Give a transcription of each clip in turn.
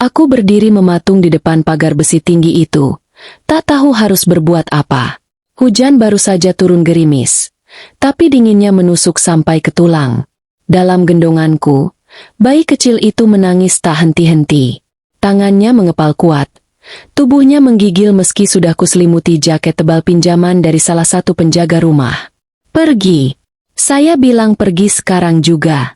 Aku berdiri mematung di depan pagar besi tinggi itu. Tak tahu harus berbuat apa. Hujan baru saja turun gerimis. Tapi dinginnya menusuk sampai ke tulang. Dalam gendonganku, bayi kecil itu menangis tak henti-henti. Tangannya mengepal kuat. Tubuhnya menggigil meski sudah kuselimuti jaket tebal pinjaman dari salah satu penjaga rumah. Pergi. Saya bilang pergi sekarang juga.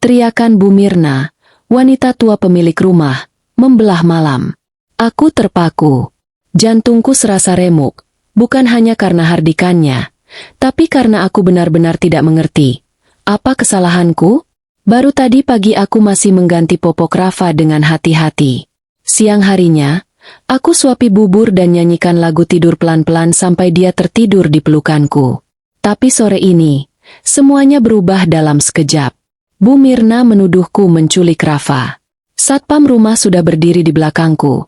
Teriakan Bu Mirna, wanita tua pemilik rumah, membelah malam. Aku terpaku. Jantungku serasa remuk, bukan hanya karena hardikannya, tapi karena aku benar-benar tidak mengerti. Apa kesalahanku? Baru tadi pagi aku masih mengganti popok Rafa dengan hati-hati. Siang harinya, aku suapi bubur dan nyanyikan lagu tidur pelan-pelan sampai dia tertidur di pelukanku. Tapi sore ini, semuanya berubah dalam sekejap. Bu Mirna menuduhku menculik Rafa. Satpam rumah sudah berdiri di belakangku.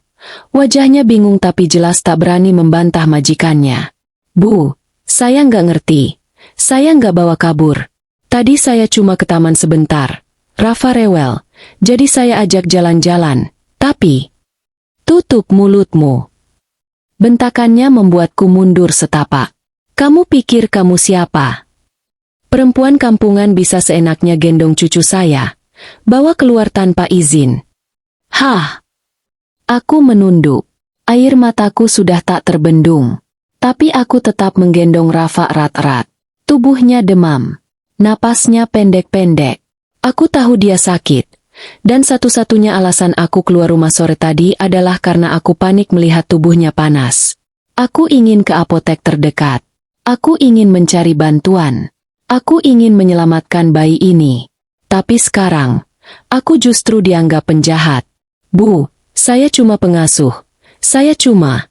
Wajahnya bingung tapi jelas tak berani membantah majikannya. Bu, saya nggak ngerti. Saya nggak bawa kabur. Tadi saya cuma ke taman sebentar. Rafa rewel, jadi saya ajak jalan-jalan. Tapi, tutup mulutmu. Bentakannya membuatku mundur setapak. Kamu pikir kamu siapa? Perempuan kampungan bisa seenaknya gendong cucu saya, bawa keluar tanpa izin. Hah! Aku menunduk. Air mataku sudah tak terbendung. Tapi aku tetap menggendong Rafa erat-erat. Tubuhnya demam. Napasnya pendek-pendek. Aku tahu dia sakit. Dan satu-satunya alasan aku keluar rumah sore tadi adalah karena aku panik melihat tubuhnya panas. Aku ingin ke apotek terdekat. Aku ingin mencari bantuan. Aku ingin menyelamatkan bayi ini. Tapi sekarang, aku justru dianggap penjahat. Bu, saya cuma pengasuh. Saya cuma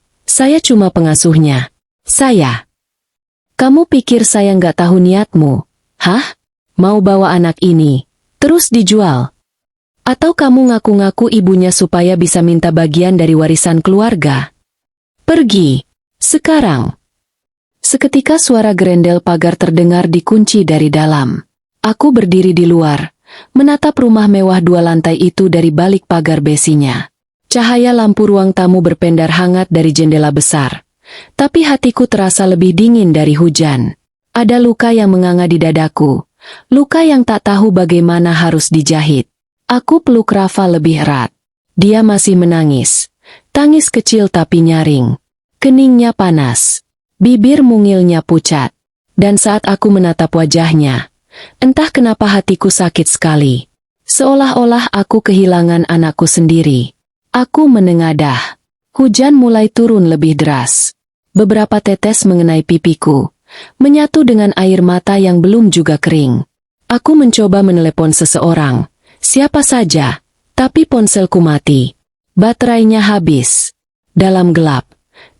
pengasuhnya. Saya. Kamu pikir saya nggak tahu niatmu? Hah? Mau bawa anak ini, terus dijual? Atau kamu ngaku-ngaku ibunya supaya bisa minta bagian dari warisan keluarga? Pergi. Sekarang. Seketika suara gerendel pagar terdengar dikunci dari dalam. Aku berdiri di luar, menatap rumah mewah 2 lantai itu dari balik pagar besinya. Cahaya lampu ruang tamu berpendar hangat dari jendela besar. Tapi hatiku terasa lebih dingin dari hujan. Ada luka yang menganga di dadaku. Luka yang tak tahu bagaimana harus dijahit. Aku peluk Rafa lebih erat. Dia masih menangis. Tangis kecil tapi nyaring. Keningnya panas. Bibir mungilnya pucat. Dan saat aku menatap wajahnya, entah kenapa hatiku sakit sekali. Seolah-olah aku kehilangan anakku sendiri. Aku menengadah. Hujan mulai turun lebih deras. Beberapa tetes mengenai pipiku, menyatu dengan air mata yang belum juga kering. Aku mencoba menelepon seseorang, siapa saja, tapi ponselku mati. Baterainya habis. Dalam gelap,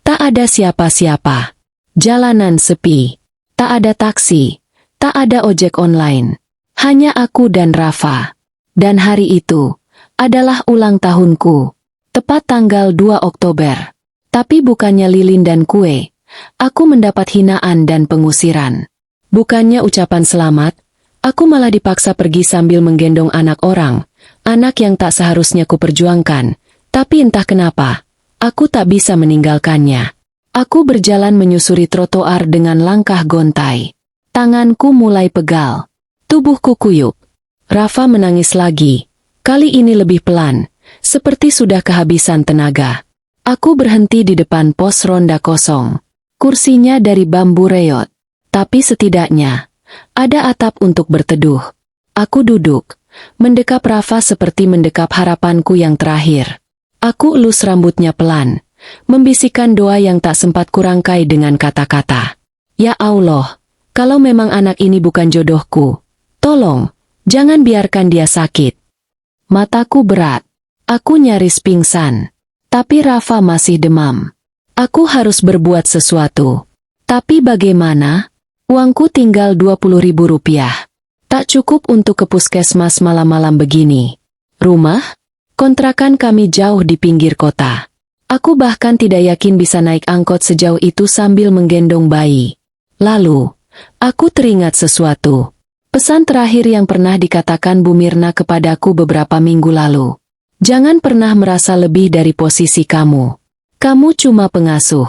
tak ada siapa-siapa. Jalanan sepi. Tak ada taksi, tak ada ojek online. Hanya aku dan Rafa. Dan hari itu adalah ulang tahunku. Tepat tanggal 2 Oktober. Tapi bukannya lilin dan kue, aku mendapat hinaan dan pengusiran. Bukannya ucapan selamat, aku malah dipaksa pergi sambil menggendong anak orang, anak yang tak seharusnya kuperjuangkan. Tapi entah kenapa, aku tak bisa meninggalkannya. Aku berjalan menyusuri trotoar dengan langkah gontai. Tanganku mulai pegal. Tubuhku kuyup. Rafa menangis lagi. Kali ini lebih pelan. Seperti sudah kehabisan tenaga. Aku berhenti di depan pos ronda kosong. Kursinya dari bambu reot. Tapi setidaknya, ada atap untuk berteduh. Aku duduk, mendekap Rafa seperti mendekap harapanku yang terakhir. Aku elus rambutnya pelan, membisikkan doa yang tak sempat kurangkai dengan kata-kata. Ya Allah, kalau memang anak ini bukan jodohku, tolong, jangan biarkan dia sakit. Mataku berat. Aku nyaris pingsan. Tapi Rafa masih demam. Aku harus berbuat sesuatu. Tapi bagaimana? Uangku tinggal Rp20.000. Tak cukup untuk ke puskesmas malam-malam begini. Rumah? Kontrakan kami jauh di pinggir kota. Aku bahkan tidak yakin bisa naik angkot sejauh itu sambil menggendong bayi. Lalu, aku teringat sesuatu. Pesan terakhir yang pernah dikatakan Bu Mirna kepadaku beberapa minggu lalu. Jangan pernah merasa lebih dari posisi kamu. Kamu cuma pengasuh.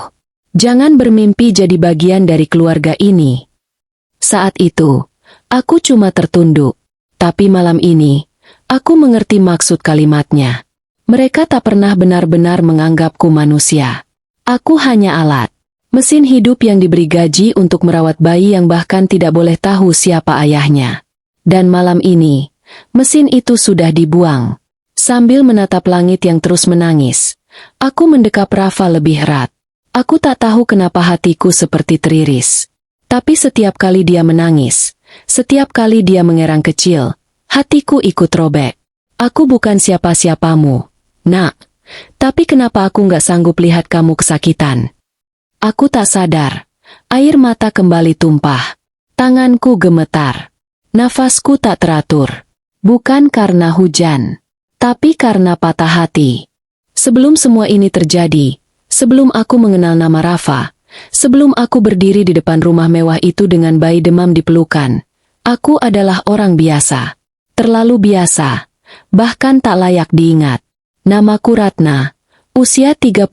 Jangan bermimpi jadi bagian dari keluarga ini. Saat itu, aku cuma tertunduk. Tapi malam ini, aku mengerti maksud kalimatnya. Mereka tak pernah benar-benar menganggapku manusia. Aku hanya alat. Mesin hidup yang diberi gaji untuk merawat bayi yang bahkan tidak boleh tahu siapa ayahnya. Dan malam ini, mesin itu sudah dibuang. Sambil menatap langit yang terus menangis, aku mendekap Rafa lebih erat. Aku tak tahu kenapa hatiku seperti teriris. Tapi setiap kali dia menangis, setiap kali dia mengerang kecil, hatiku ikut robek. Aku bukan siapa-siapamu, Nak. Tapi kenapa aku nggak sanggup lihat kamu kesakitan? Aku tak sadar. Air mata kembali tumpah. Tanganku gemetar. Nafasku tak teratur. Bukan karena hujan, tapi karena patah hati. Sebelum semua ini terjadi, sebelum aku mengenal nama Rafa, sebelum aku berdiri di depan rumah mewah itu dengan bayi demam di pelukan, aku adalah orang biasa. Terlalu biasa, bahkan tak layak diingat. Namaku Ratna, usia 31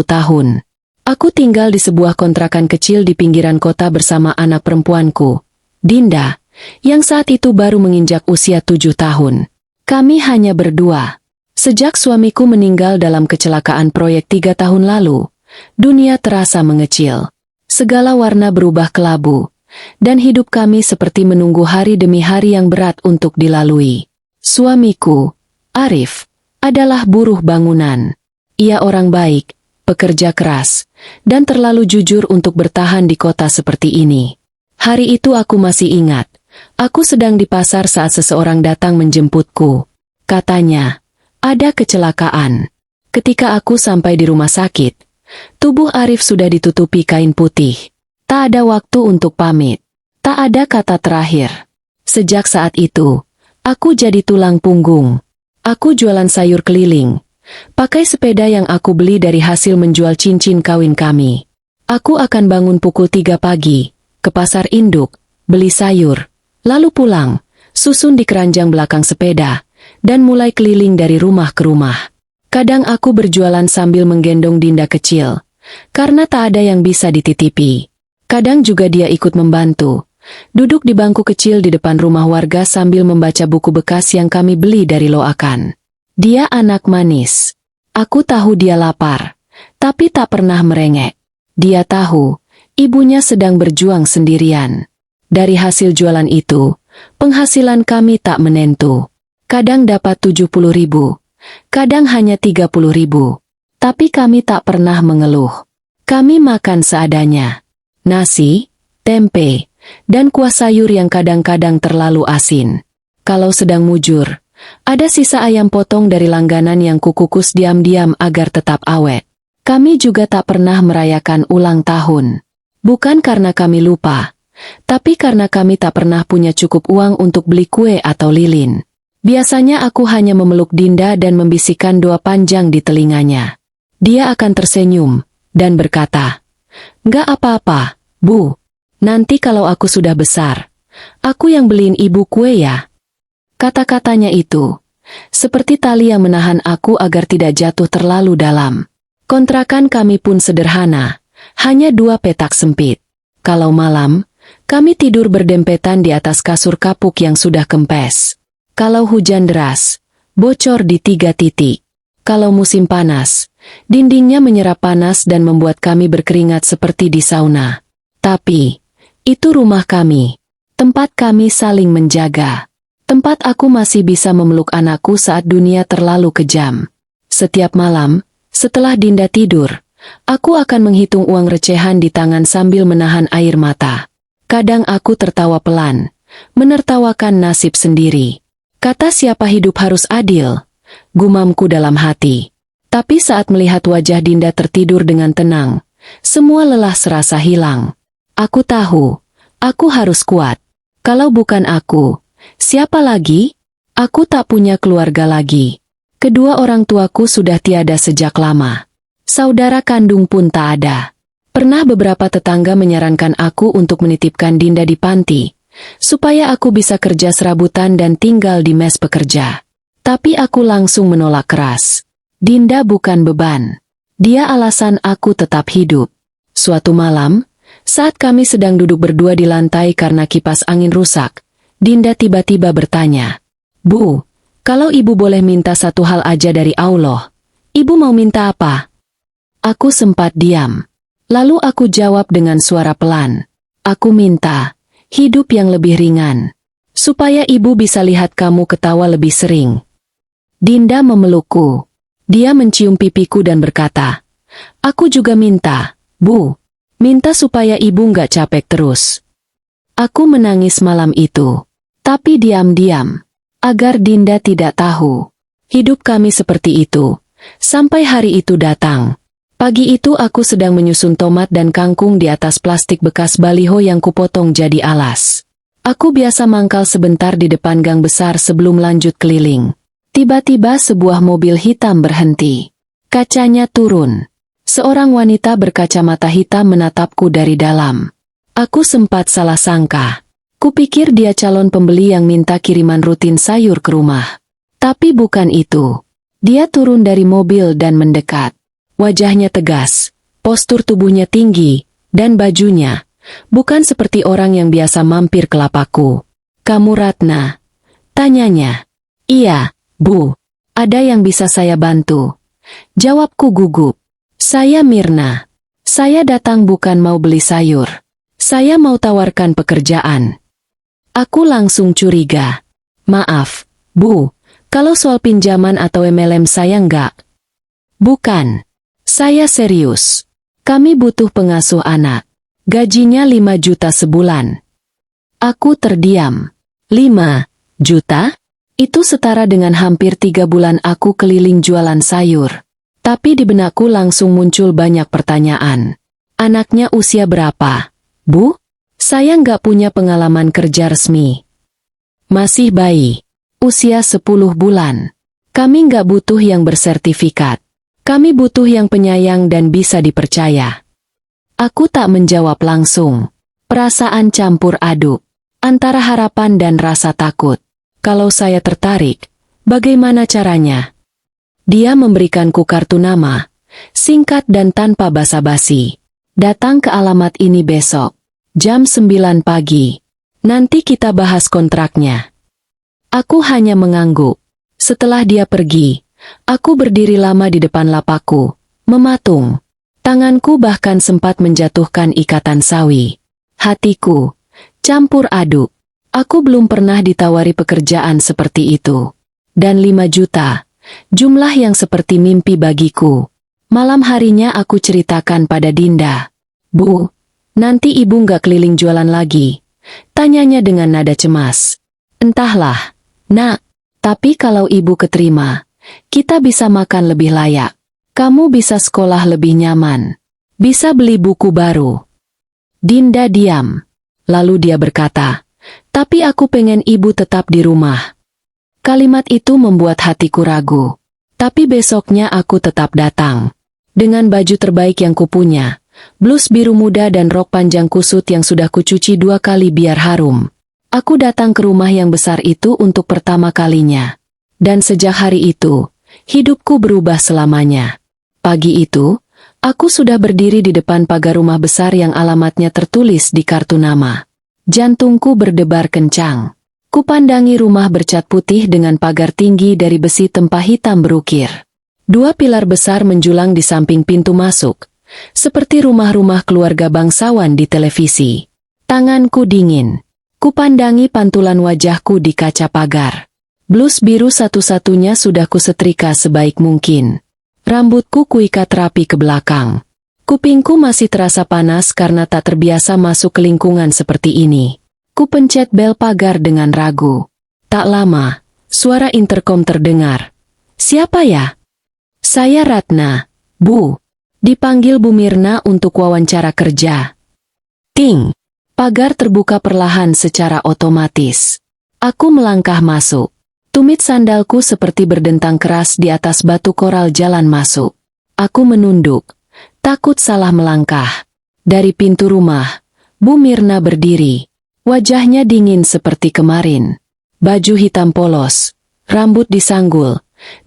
tahun. Aku tinggal di sebuah kontrakan kecil di pinggiran kota bersama anak perempuanku, Dinda, yang saat itu baru menginjak usia 7 tahun. Kami hanya berdua. Sejak suamiku meninggal dalam kecelakaan proyek 3 tahun lalu, dunia terasa mengecil. Segala warna berubah kelabu, dan hidup kami seperti menunggu hari demi hari yang berat untuk dilalui. Suamiku, Arif, adalah buruh bangunan. Ia orang baik, pekerja keras, dan terlalu jujur untuk bertahan di kota seperti ini. Hari itu aku masih ingat. Aku sedang di pasar saat seseorang datang menjemputku. Katanya, ada kecelakaan. Ketika aku sampai di rumah sakit, tubuh Arif sudah ditutupi kain putih. Tak ada waktu untuk pamit. Tak ada kata terakhir. Sejak saat itu, aku jadi tulang punggung. Aku jualan sayur keliling. Pakai sepeda yang aku beli dari hasil menjual cincin kawin kami. Aku akan bangun pukul 3 pagi, ke pasar induk, beli sayur, lalu pulang, susun di keranjang belakang sepeda, dan mulai keliling dari rumah ke rumah. Kadang aku berjualan sambil menggendong Dinda kecil, karena tak ada yang bisa dititipi. Kadang juga dia ikut membantu, duduk di bangku kecil di depan rumah warga sambil membaca buku bekas yang kami beli dari loakan. Dia anak manis. Aku tahu dia lapar, tapi tak pernah merengek. Dia tahu, ibunya sedang berjuang sendirian. Dari hasil jualan itu, penghasilan kami tak menentu. Kadang dapat 70.000, kadang hanya 30.000. Tapi kami tak pernah mengeluh. Kami makan seadanya. Nasi, tempe, dan kuah sayur yang kadang-kadang terlalu asin. Kalau sedang mujur, ada sisa ayam potong dari langganan yang kukukus diam-diam agar tetap awet. Kami juga tak pernah merayakan ulang tahun. Bukan karena kami lupa, tapi karena kami tak pernah punya cukup uang untuk beli kue atau lilin. Biasanya aku hanya memeluk Dinda dan membisikkan doa panjang di telinganya. Dia akan tersenyum dan berkata, "Nggak apa-apa, Bu. Nanti kalau aku sudah besar, aku yang beliin ibu kue ya." Kata-katanya itu, seperti tali yang menahan aku agar tidak jatuh terlalu dalam. Kontrakan kami pun sederhana, hanya 2 petak sempit. Kalau malam, kami tidur berdempetan di atas kasur kapuk yang sudah kempes. Kalau hujan deras, bocor di 3 titik. Kalau musim panas, dindingnya menyerap panas dan membuat kami berkeringat seperti di sauna. Tapi, itu rumah kami, tempat kami saling menjaga. Tempat aku masih bisa memeluk anakku saat dunia terlalu kejam. Setiap malam, setelah Dinda tidur, aku akan menghitung uang recehan di tangan sambil menahan air mata. Kadang aku tertawa pelan, menertawakan nasib sendiri. Kata siapa hidup harus adil, gumamku dalam hati. Tapi saat melihat wajah Dinda tertidur dengan tenang, semua lelah serasa hilang. Aku tahu, aku harus kuat. Kalau bukan aku, siapa lagi? Aku tak punya keluarga lagi. Kedua orang tuaku sudah tiada sejak lama. Saudara kandung pun tak ada. Pernah beberapa tetangga menyarankan aku untuk menitipkan Dinda di panti, supaya aku bisa kerja serabutan dan tinggal di mes pekerja. Tapi aku langsung menolak keras. Dinda bukan beban. Dia alasan aku tetap hidup. Suatu malam, saat kami sedang duduk berdua di lantai karena kipas angin rusak, Dinda tiba-tiba bertanya, "Bu, kalau ibu boleh minta satu hal aja dari Allah, ibu mau minta apa?" Aku sempat diam. Lalu aku jawab dengan suara pelan, "Aku minta hidup yang lebih ringan, supaya ibu bisa lihat kamu ketawa lebih sering." Dinda memelukku. Dia mencium pipiku dan berkata, "Aku juga minta, Bu. Minta supaya ibu nggak capek terus." Aku menangis malam itu. Tapi diam-diam. Agar Dinda tidak tahu. Hidup kami seperti itu. Sampai hari itu datang. Pagi itu aku sedang menyusun tomat dan kangkung di atas plastik bekas baliho yang kupotong jadi alas. Aku biasa mangkal sebentar di depan gang besar sebelum lanjut keliling. Tiba-tiba sebuah mobil hitam berhenti. Kacanya turun. Seorang wanita berkacamata hitam menatapku dari dalam. Aku sempat salah sangka. Kupikir dia calon pembeli yang minta kiriman rutin sayur ke rumah. Tapi bukan itu. Dia turun dari mobil dan mendekat. Wajahnya tegas, postur tubuhnya tinggi, dan bajunya bukan seperti orang yang biasa mampir ke lapaku. "Kamu Ratna?" tanyanya. "Iya, Bu. Ada yang bisa saya bantu?" jawabku gugup. "Saya Mirna. Saya datang bukan mau beli sayur. Saya mau tawarkan pekerjaan." Aku langsung curiga. "Maaf, Bu, kalau soal pinjaman atau MLM saya enggak." "Bukan. Saya serius. Kami butuh pengasuh anak. Gajinya 5 juta sebulan." Aku terdiam. 5 juta? Itu setara dengan hampir 3 bulan aku keliling jualan sayur. Tapi di benakku langsung muncul banyak pertanyaan. "Anaknya usia berapa, Bu?" "Saya nggak punya pengalaman kerja resmi. Masih bayi. Usia 10 bulan. Kami nggak butuh yang bersertifikat. Kami butuh yang penyayang dan bisa dipercaya." Aku tak menjawab langsung. Perasaan campur aduk. Antara harapan dan rasa takut. Kalau saya tertarik, bagaimana caranya? Dia memberikanku kartu nama, singkat dan tanpa basa-basi. "Datang ke alamat ini besok, jam 9 pagi. Nanti kita bahas kontraknya." Aku hanya mengangguk. Setelah dia pergi, aku berdiri lama di depan lapakku, mematung. Tanganku bahkan sempat menjatuhkan ikatan sawi. Hatiku campur aduk. Aku belum pernah ditawari pekerjaan seperti itu. Dan 5 juta, jumlah yang seperti mimpi bagiku. Malam harinya aku ceritakan pada Dinda. "Bu, nanti ibu nggak keliling jualan lagi?" tanyanya dengan nada cemas. "Entahlah, Nak. Tapi kalau ibu keterima, kita bisa makan lebih layak. Kamu bisa sekolah lebih nyaman. Bisa beli buku baru." Dinda diam. Lalu dia berkata, "Tapi aku pengen ibu tetap di rumah." Kalimat itu membuat hatiku ragu. Tapi besoknya aku tetap datang. Dengan baju terbaik yang kupunya, blus biru muda dan rok panjang kusut yang sudah kucuci 2 kali biar harum. Aku datang ke rumah yang besar itu untuk pertama kalinya. Dan sejak hari itu, hidupku berubah selamanya. Pagi itu, aku sudah berdiri di depan pagar rumah besar yang alamatnya tertulis di kartu nama. Jantungku berdebar kencang. Kupandangi rumah bercat putih dengan pagar tinggi dari besi tempah hitam berukir. 2 pilar besar menjulang di samping pintu masuk, seperti rumah-rumah keluarga bangsawan di televisi. Tanganku dingin. Kupandangi pantulan wajahku di kaca pagar. Blus biru satu-satunya sudah kusetrika sebaik mungkin. Rambutku kuikat rapi ke belakang. Kupingku masih terasa panas karena tak terbiasa masuk ke lingkungan seperti ini. Kupencet bel pagar dengan ragu. Tak lama, suara interkom terdengar. "Siapa ya?" "Saya Ratna, Bu. Dipanggil Bu Mirna untuk wawancara kerja." Ting! Pagar terbuka perlahan secara otomatis. Aku melangkah masuk. Tumit sandalku seperti berdentang keras di atas batu koral jalan masuk. Aku menunduk. Takut salah melangkah. Dari pintu rumah, Bu Mirna berdiri. Wajahnya dingin seperti kemarin. Baju hitam polos, rambut disanggul,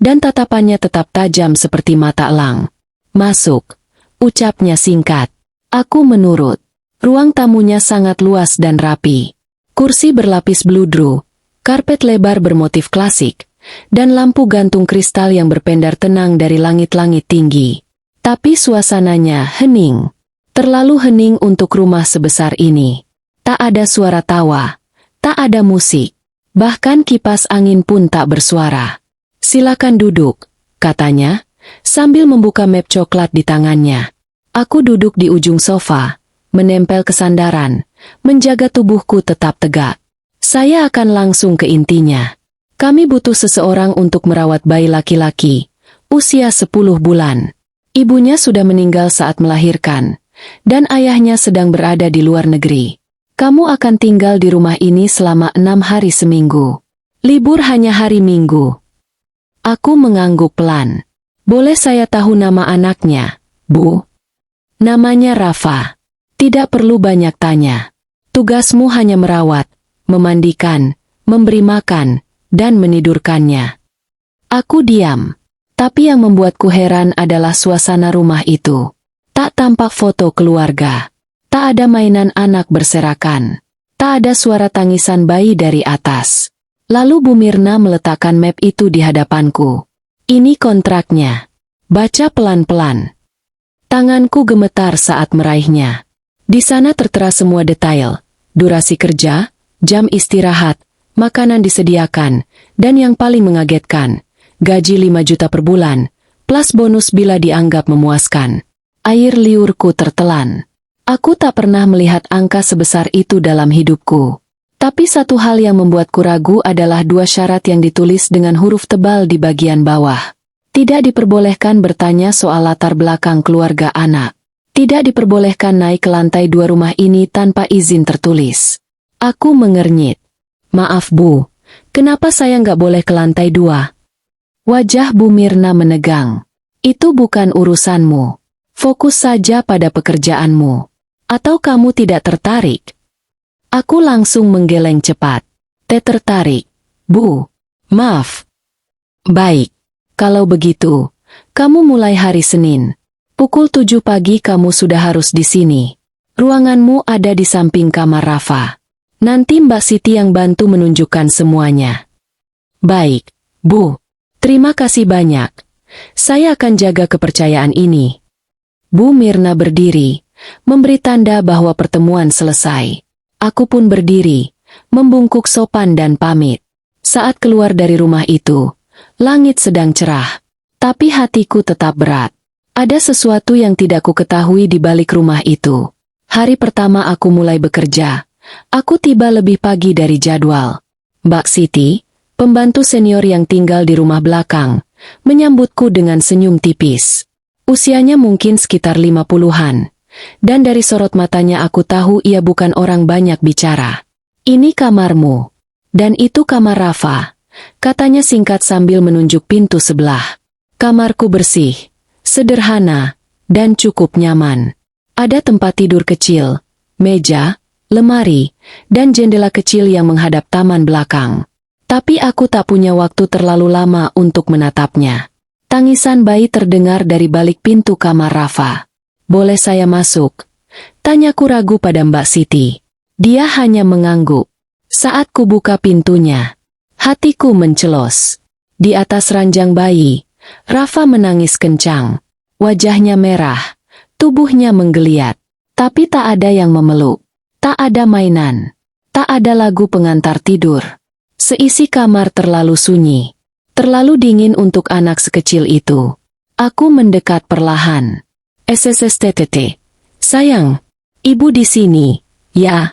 dan tatapannya tetap tajam seperti mata elang. "Masuk," ucapnya singkat. Aku menurut. Ruang tamunya sangat luas dan rapi. Kursi berlapis bludru, karpet lebar bermotif klasik, dan lampu gantung kristal yang berpendar tenang dari langit-langit tinggi. Tapi suasananya hening. Terlalu hening untuk rumah sebesar ini. Tak ada suara tawa, tak ada musik, bahkan kipas angin pun tak bersuara. "Silakan duduk," katanya, sambil membuka map coklat di tangannya. Aku duduk di ujung sofa, menempel ke sandaran, menjaga tubuhku tetap tegak. Saya akan langsung ke intinya. Kami butuh seseorang untuk merawat bayi laki-laki, usia 10 bulan. Ibunya sudah meninggal saat melahirkan, dan ayahnya sedang berada di luar negeri. Kamu akan tinggal di rumah ini selama 6 hari seminggu. Libur hanya hari Minggu. Aku mengangguk pelan. "Boleh saya tahu nama anaknya, Bu?" "Namanya Rafa. Tidak perlu banyak tanya. Tugasmu hanya merawat, memandikan, memberi makan, dan menidurkannya." Aku diam. Tapi yang membuatku heran adalah suasana rumah itu. Tak tampak foto keluarga. Tak ada mainan anak berserakan. Tak ada suara tangisan bayi dari atas. Lalu Bu Mirna meletakkan map itu di hadapanku. "Ini kontraknya. Baca pelan-pelan." Tanganku gemetar saat meraihnya. Di sana tertera semua detail, durasi kerja, jam istirahat, makanan disediakan, dan yang paling mengagetkan, gaji 5 juta per bulan, plus bonus bila dianggap memuaskan. Air liurku tertelan. Aku tak pernah melihat angka sebesar itu dalam hidupku. Tapi satu hal yang membuatku ragu adalah 2 syarat yang ditulis dengan huruf tebal di bagian bawah. Tidak diperbolehkan bertanya soal latar belakang keluarga anak. Tidak diperbolehkan naik ke lantai 2 rumah ini tanpa izin tertulis. Aku mengernyit. "Maaf Bu, kenapa saya nggak boleh ke lantai 2? Wajah Bu Mirna menegang. "Itu bukan urusanmu. Fokus saja pada pekerjaanmu. Atau kamu tidak tertarik?" Aku langsung menggeleng cepat. Tertarik, Bu. Maaf." "Baik. Kalau begitu, kamu mulai hari Senin. Pukul 7 pagi kamu sudah harus di sini. Ruanganmu ada di samping kamar Rafa. Nanti Mbak Siti yang bantu menunjukkan semuanya." "Baik, Bu. Terima kasih banyak. Saya akan jaga kepercayaan ini." Bu Mirna berdiri, memberi tanda bahwa pertemuan selesai. Aku pun berdiri, membungkuk sopan dan pamit. Saat keluar dari rumah itu, langit sedang cerah, tapi hatiku tetap berat. Ada sesuatu yang tidak ku ketahui di balik rumah itu. Hari pertama aku mulai bekerja, aku tiba lebih pagi dari jadwal. Mbak Siti, pembantu senior yang tinggal di rumah belakang, menyambutku dengan senyum tipis. Usianya mungkin sekitar 50-an. Dan dari sorot matanya aku tahu ia bukan orang banyak bicara. "Ini kamarmu. Dan itu kamar Rafa," katanya singkat sambil menunjuk pintu sebelah. Kamarku bersih, sederhana, dan cukup nyaman. Ada tempat tidur kecil, meja, lemari, dan jendela kecil yang menghadap taman belakang. Tapi aku tak punya waktu terlalu lama untuk menatapnya. Tangisan bayi terdengar dari balik pintu kamar Rafa. "Boleh saya masuk?" tanyaku ragu pada Mbak Siti. Dia hanya mengangguk. Saat ku buka pintunya, hatiku mencelos. Di atas ranjang bayi, Rafa menangis kencang. Wajahnya merah, tubuhnya menggeliat. Tapi tak ada yang memeluk. Tak ada mainan. Tak ada lagu pengantar tidur. Seisi kamar terlalu sunyi. Terlalu dingin untuk anak sekecil itu. Aku mendekat perlahan. "SSSTTT. Sayang, ibu di sini, ya?"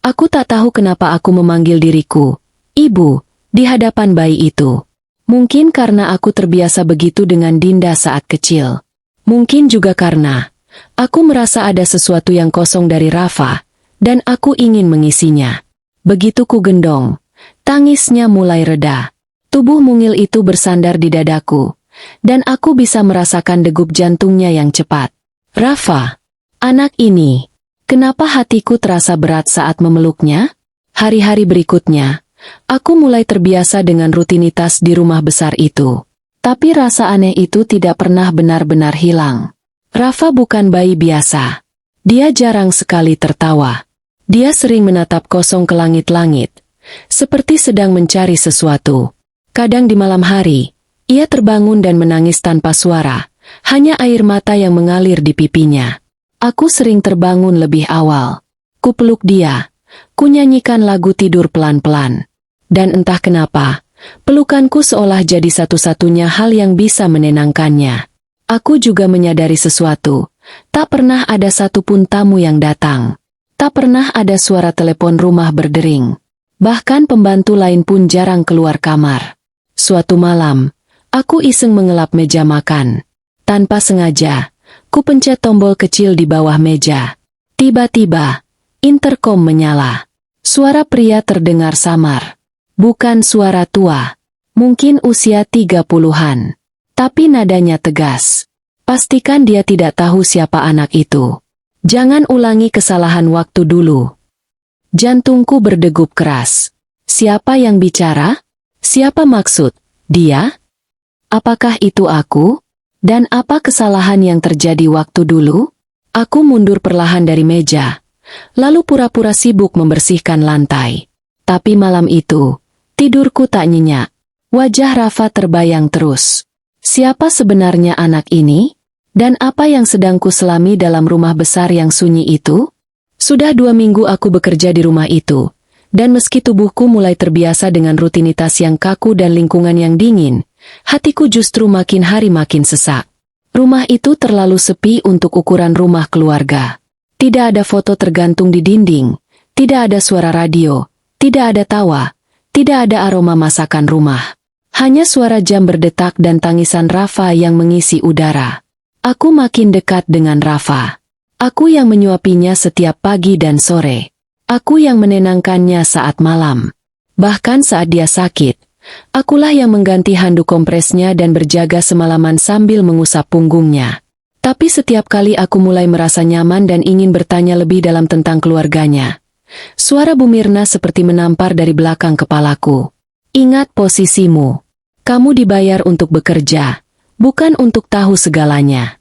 Aku tak tahu kenapa aku memanggil diriku "Ibu" di hadapan bayi itu. Mungkin karena aku terbiasa begitu dengan Dinda saat kecil. Mungkin juga karena aku merasa ada sesuatu yang kosong dari Rafa, dan aku ingin mengisinya. Begitu ku gendong, tangisnya mulai reda. Tubuh mungil itu bersandar di dadaku, dan aku bisa merasakan degup jantungnya yang cepat. Rafa, anak ini, kenapa hatiku terasa berat saat memeluknya? Hari-hari berikutnya, aku mulai terbiasa dengan rutinitas di rumah besar itu. Tapi rasa aneh itu tidak pernah benar-benar hilang. Rafa bukan bayi biasa. Dia jarang sekali tertawa. Dia sering menatap kosong ke langit-langit, seperti sedang mencari sesuatu. Kadang di malam hari, ia terbangun dan menangis tanpa suara, hanya air mata yang mengalir di pipinya. Aku sering terbangun lebih awal. Kupeluk dia, kunyanyikan lagu tidur pelan-pelan. Dan entah kenapa, pelukanku seolah jadi satu-satunya hal yang bisa menenangkannya. Aku juga menyadari sesuatu, tak pernah ada satupun tamu yang datang. Tak pernah ada suara telepon rumah berdering. Bahkan pembantu lain pun jarang keluar kamar. Suatu malam, aku iseng mengelap meja makan. Tanpa sengaja, ku pencet tombol kecil di bawah meja. Tiba-tiba, interkom menyala. Suara pria terdengar samar. Bukan suara tua, mungkin usia 30-an. Tapi nadanya tegas. Pastikan dia tidak tahu siapa anak itu. Jangan ulangi kesalahan waktu dulu. Jantungku berdegup keras. Siapa yang bicara? Siapa maksud? Dia? Apakah itu aku? Dan apa kesalahan yang terjadi waktu dulu? Aku mundur perlahan dari meja, lalu pura-pura sibuk membersihkan lantai. Tapi malam itu, tidurku tak nyenyak. Wajah Rafa terbayang terus. Siapa sebenarnya anak ini? Dan apa yang sedang kuselami dalam rumah besar yang sunyi itu? Sudah 2 minggu aku bekerja di rumah itu, dan meski tubuhku mulai terbiasa dengan rutinitas yang kaku dan lingkungan yang dingin, hatiku justru makin hari makin sesak. Rumah itu terlalu sepi untuk ukuran rumah keluarga. Tidak ada foto tergantung di dinding, tidak ada suara radio, tidak ada tawa, tidak ada aroma masakan rumah. Hanya suara jam berdetak dan tangisan Rafa yang mengisi udara. Aku makin dekat dengan Rafa. Aku yang menyuapinya setiap pagi dan sore. Aku yang menenangkannya saat malam. Bahkan saat dia sakit, akulah yang mengganti handuk kompresnya dan berjaga semalaman sambil mengusap punggungnya. Tapi setiap kali aku mulai merasa nyaman dan ingin bertanya lebih dalam tentang keluarganya, suara Bu Mirna seperti menampar dari belakang kepalaku. Ingat posisimu. Kamu dibayar untuk bekerja, bukan untuk tahu segalanya.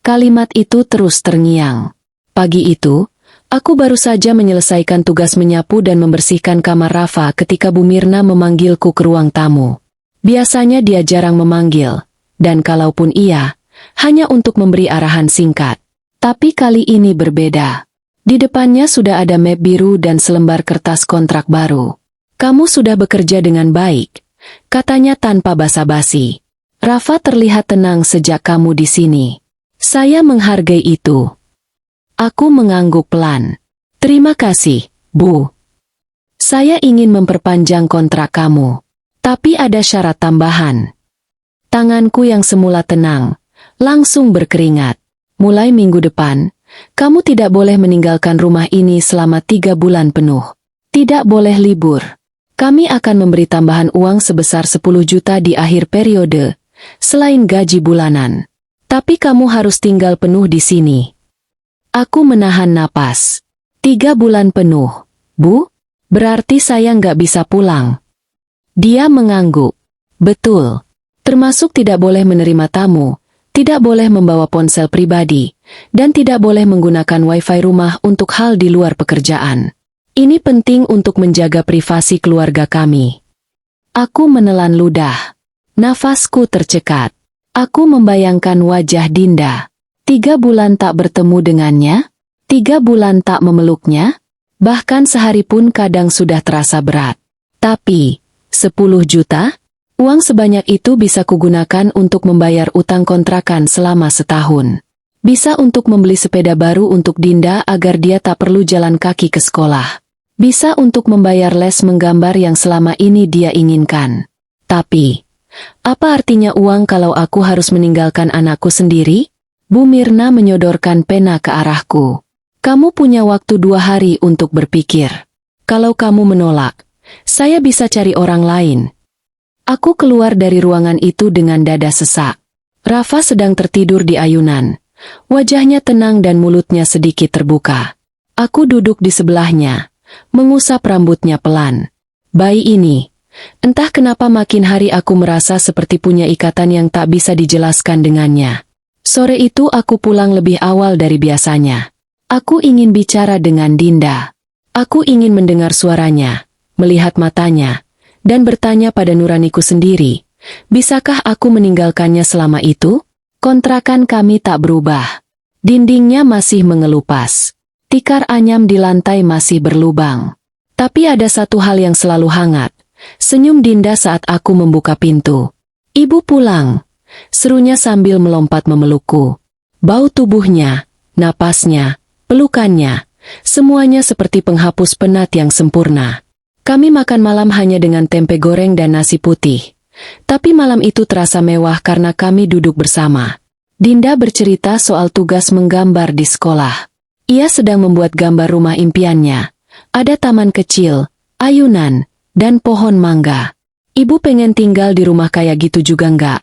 Kalimat itu terus terngiang. Pagi itu, aku baru saja menyelesaikan tugas menyapu dan membersihkan kamar Rafa ketika Bu Mirna memanggilku ke ruang tamu. Biasanya dia jarang memanggil, dan kalaupun iya, hanya untuk memberi arahan singkat. Tapi kali ini berbeda. Di depannya sudah ada map biru dan selembar kertas kontrak baru. Kamu sudah bekerja dengan baik, katanya tanpa basa-basi. Rafa terlihat tenang sejak kamu di sini. Saya menghargai itu. Aku mengangguk pelan. Terima kasih, Bu. Saya ingin memperpanjang kontrak kamu. Tapi ada syarat tambahan. Tanganku yang semula tenang, langsung berkeringat. Mulai minggu depan, kamu tidak boleh meninggalkan rumah ini selama 3 bulan penuh. Tidak boleh libur. Kami akan memberi tambahan uang sebesar 10 juta di akhir periode, selain gaji bulanan. Tapi kamu harus tinggal penuh di sini. Aku menahan napas. 3 bulan penuh, Bu? Berarti saya nggak bisa pulang. Dia mengangguk. Betul. Termasuk tidak boleh menerima tamu, tidak boleh membawa ponsel pribadi, dan tidak boleh menggunakan wifi rumah untuk hal di luar pekerjaan. Ini penting untuk menjaga privasi keluarga kami. Aku menelan ludah. Nafasku tercekat. Aku membayangkan wajah Dinda. 3 bulan tak bertemu dengannya, 3 bulan tak memeluknya, bahkan sehari pun kadang sudah terasa berat. Tapi, 10 juta? Uang sebanyak itu bisa kugunakan untuk membayar utang kontrakan selama setahun. Bisa untuk membeli sepeda baru untuk Dinda agar dia tak perlu jalan kaki ke sekolah. Bisa untuk membayar les menggambar yang selama ini dia inginkan. Tapi, apa artinya uang kalau aku harus meninggalkan anakku sendiri? Bu Mirna menyodorkan pena ke arahku. Kamu punya waktu 2 hari untuk berpikir. Kalau kamu menolak, saya bisa cari orang lain. Aku keluar dari ruangan itu dengan dada sesak. Rafa sedang tertidur di ayunan. Wajahnya tenang dan mulutnya sedikit terbuka. Aku duduk di sebelahnya, mengusap rambutnya pelan. Bayi ini. Entah kenapa makin hari aku merasa seperti punya ikatan yang tak bisa dijelaskan dengannya. Sore itu aku pulang lebih awal dari biasanya. Aku ingin bicara dengan Dinda. Aku ingin mendengar suaranya, melihat matanya, dan bertanya pada nuraniku sendiri, bisakah aku meninggalkannya selama itu? Kontrakan kami tak berubah. Dindingnya masih mengelupas. Tikar anyam di lantai masih berlubang. Tapi ada satu hal yang selalu hangat. Senyum Dinda saat aku membuka pintu. "Ibu pulang," serunya sambil melompat memelukku. Bau tubuhnya, napasnya, pelukannya, semuanya seperti penghapus penat yang sempurna. Kami makan malam hanya dengan tempe goreng dan nasi putih. Tapi malam itu terasa mewah karena kami duduk bersama. Dinda bercerita soal tugas menggambar di sekolah. Ia sedang membuat gambar rumah impiannya. Ada taman kecil, ayunan, dan pohon mangga. "Ibu pengen tinggal di rumah kayak gitu juga enggak?"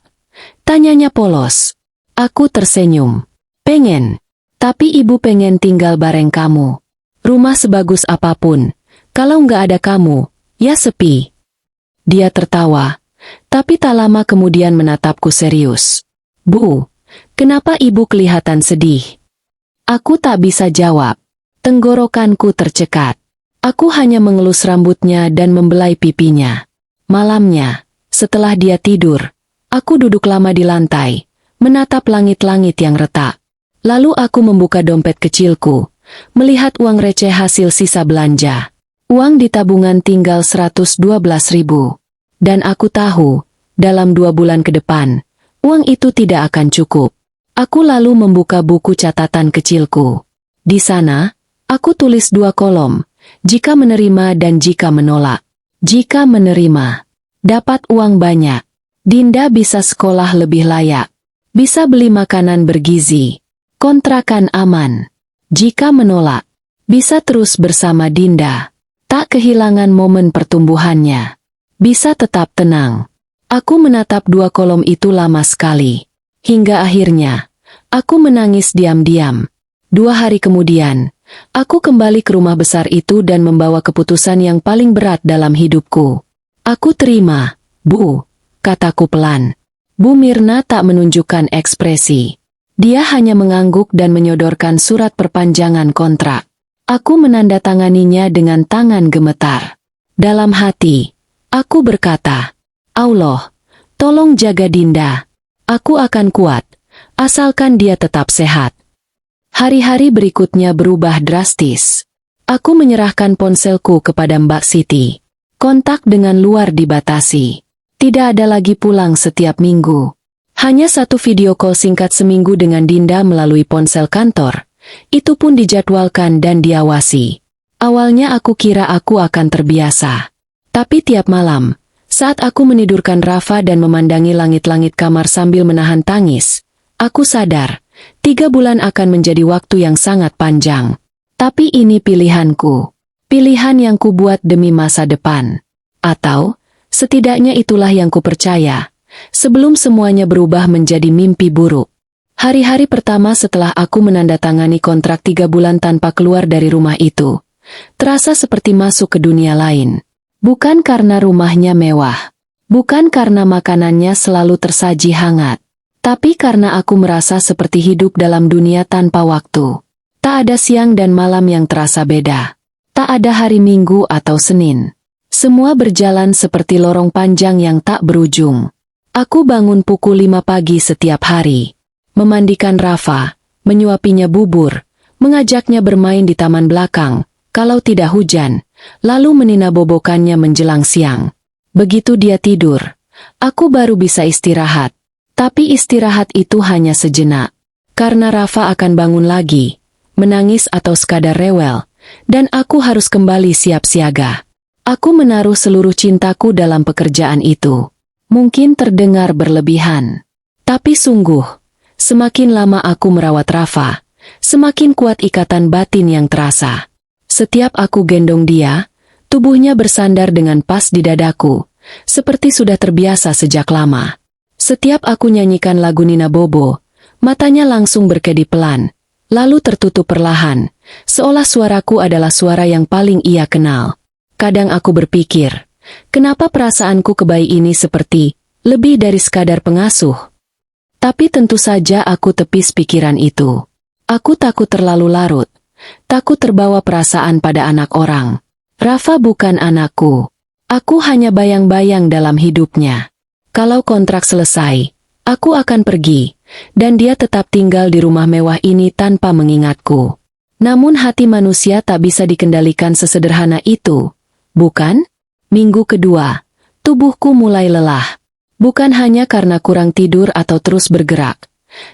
tanyanya polos. Aku tersenyum. "Pengen. Tapi ibu pengen tinggal bareng kamu. Rumah sebagus apapun, kalau nggak ada kamu, ya sepi." Dia tertawa, tapi tak lama kemudian menatapku serius. "Bu, kenapa ibu kelihatan sedih?" Aku tak bisa jawab. Tenggorokanku tercekat. Aku hanya mengelus rambutnya dan membelai pipinya. Malamnya, setelah dia tidur, aku duduk lama di lantai, menatap langit-langit yang retak. Lalu aku membuka dompet kecilku, melihat uang receh hasil sisa belanja. Uang di tabungan tinggal 112.000. Dan aku tahu, dalam 2 bulan ke depan, uang itu tidak akan cukup. Aku lalu membuka buku catatan kecilku. Di sana, aku tulis 2 kolom, jika menerima dan jika menolak. Jika menerima, dapat uang banyak. Dinda bisa sekolah lebih layak. Bisa beli makanan bergizi. Kontrakan aman. Jika menolak, bisa terus bersama Dinda. Tak kehilangan momen pertumbuhannya. Bisa tetap tenang. Aku menatap 2 kolom itu lama sekali. Hingga akhirnya, aku menangis diam-diam. 2 hari kemudian, aku kembali ke rumah besar itu dan membawa keputusan yang paling berat dalam hidupku. "Aku terima, Bu," kataku pelan. Bu Mirna tak menunjukkan ekspresi. Dia hanya mengangguk dan menyodorkan surat perpanjangan kontrak. Aku menandatanganinya dengan tangan gemetar. Dalam hati, aku berkata, "Allah, tolong jaga Dinda. Aku akan kuat, asalkan dia tetap sehat." Hari-hari berikutnya berubah drastis. Aku menyerahkan ponselku kepada Mbak Siti. Kontak dengan luar dibatasi. Tidak ada lagi pulang setiap minggu. Hanya 1 video call singkat seminggu dengan Dinda melalui ponsel kantor. Itu pun dijadwalkan dan diawasi. Awalnya aku kira aku akan terbiasa. Tapi tiap malam, saat aku menidurkan Rafa dan memandangi langit-langit kamar sambil menahan tangis, aku sadar, 3 bulan akan menjadi waktu yang sangat panjang. Tapi ini pilihanku. Pilihan yang kubuat demi masa depan. Atau, setidaknya itulah yang kupercaya, sebelum semuanya berubah menjadi mimpi buruk. Hari-hari pertama setelah aku menandatangani kontrak 3 bulan tanpa keluar dari rumah itu, terasa seperti masuk ke dunia lain. Bukan karena rumahnya mewah. Bukan karena makanannya selalu tersaji hangat. Tapi karena aku merasa seperti hidup dalam dunia tanpa waktu. Tak ada siang dan malam yang terasa beda. Tak ada hari Minggu atau Senin. Semua berjalan seperti lorong panjang yang tak berujung. Aku bangun pukul 5 pagi setiap hari. Memandikan Rafa, menyuapinya bubur, mengajaknya bermain di taman belakang, kalau tidak hujan, lalu meninabobokannya menjelang siang. Begitu dia tidur, aku baru bisa istirahat. Tapi istirahat itu hanya sejenak. Karena Rafa akan bangun lagi, menangis atau sekadar rewel, dan aku harus kembali siap siaga. Aku menaruh seluruh cintaku dalam pekerjaan itu. Mungkin terdengar berlebihan. Tapi sungguh, semakin lama aku merawat Rafa, semakin kuat ikatan batin yang terasa. Setiap aku gendong dia, tubuhnya bersandar dengan pas di dadaku, seperti sudah terbiasa sejak lama. Setiap aku nyanyikan lagu Nina Bobo, matanya langsung berkedip pelan, lalu tertutup perlahan, seolah suaraku adalah suara yang paling ia kenal. Kadang aku berpikir, kenapa perasaanku ke bayi ini seperti lebih dari sekadar pengasuh. Tapi tentu saja aku tepis pikiran itu. Aku takut terlalu larut, takut terbawa perasaan pada anak orang. Rafa bukan anakku. Aku hanya bayang-bayang dalam hidupnya. Kalau kontrak selesai, aku akan pergi, dan dia tetap tinggal di rumah mewah ini tanpa mengingatku. Namun hati manusia tak bisa dikendalikan sesederhana itu, bukan? Minggu kedua, tubuhku mulai lelah. Bukan hanya karena kurang tidur atau terus bergerak,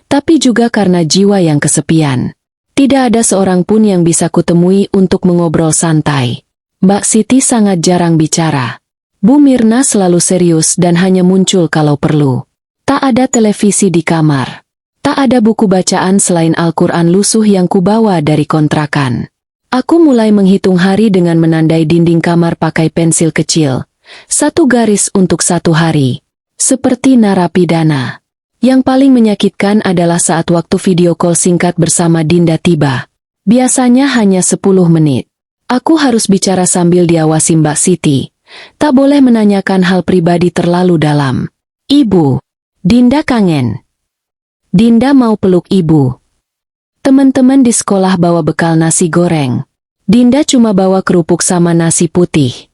tapi juga karena jiwa yang kesepian. Tidak ada seorang pun yang bisa kutemui untuk mengobrol santai. Mbak Siti sangat jarang bicara. Bu Mirna selalu serius dan hanya muncul kalau perlu. Tak ada televisi di kamar. Tak ada buku bacaan selain Al-Quran lusuh yang kubawa dari kontrakan. Aku mulai menghitung hari dengan menandai dinding kamar pakai pensil kecil. 1 garis untuk 1 hari. Seperti narapidana. Yang paling menyakitkan adalah saat waktu video call singkat bersama Dinda tiba. Biasanya hanya 10 menit. Aku harus bicara sambil diawasi Mbak Siti. Tak boleh menanyakan hal pribadi terlalu dalam. Ibu. Dinda kangen. Dinda mau peluk ibu. Teman-teman di sekolah bawa bekal nasi goreng. Dinda cuma bawa kerupuk sama nasi putih.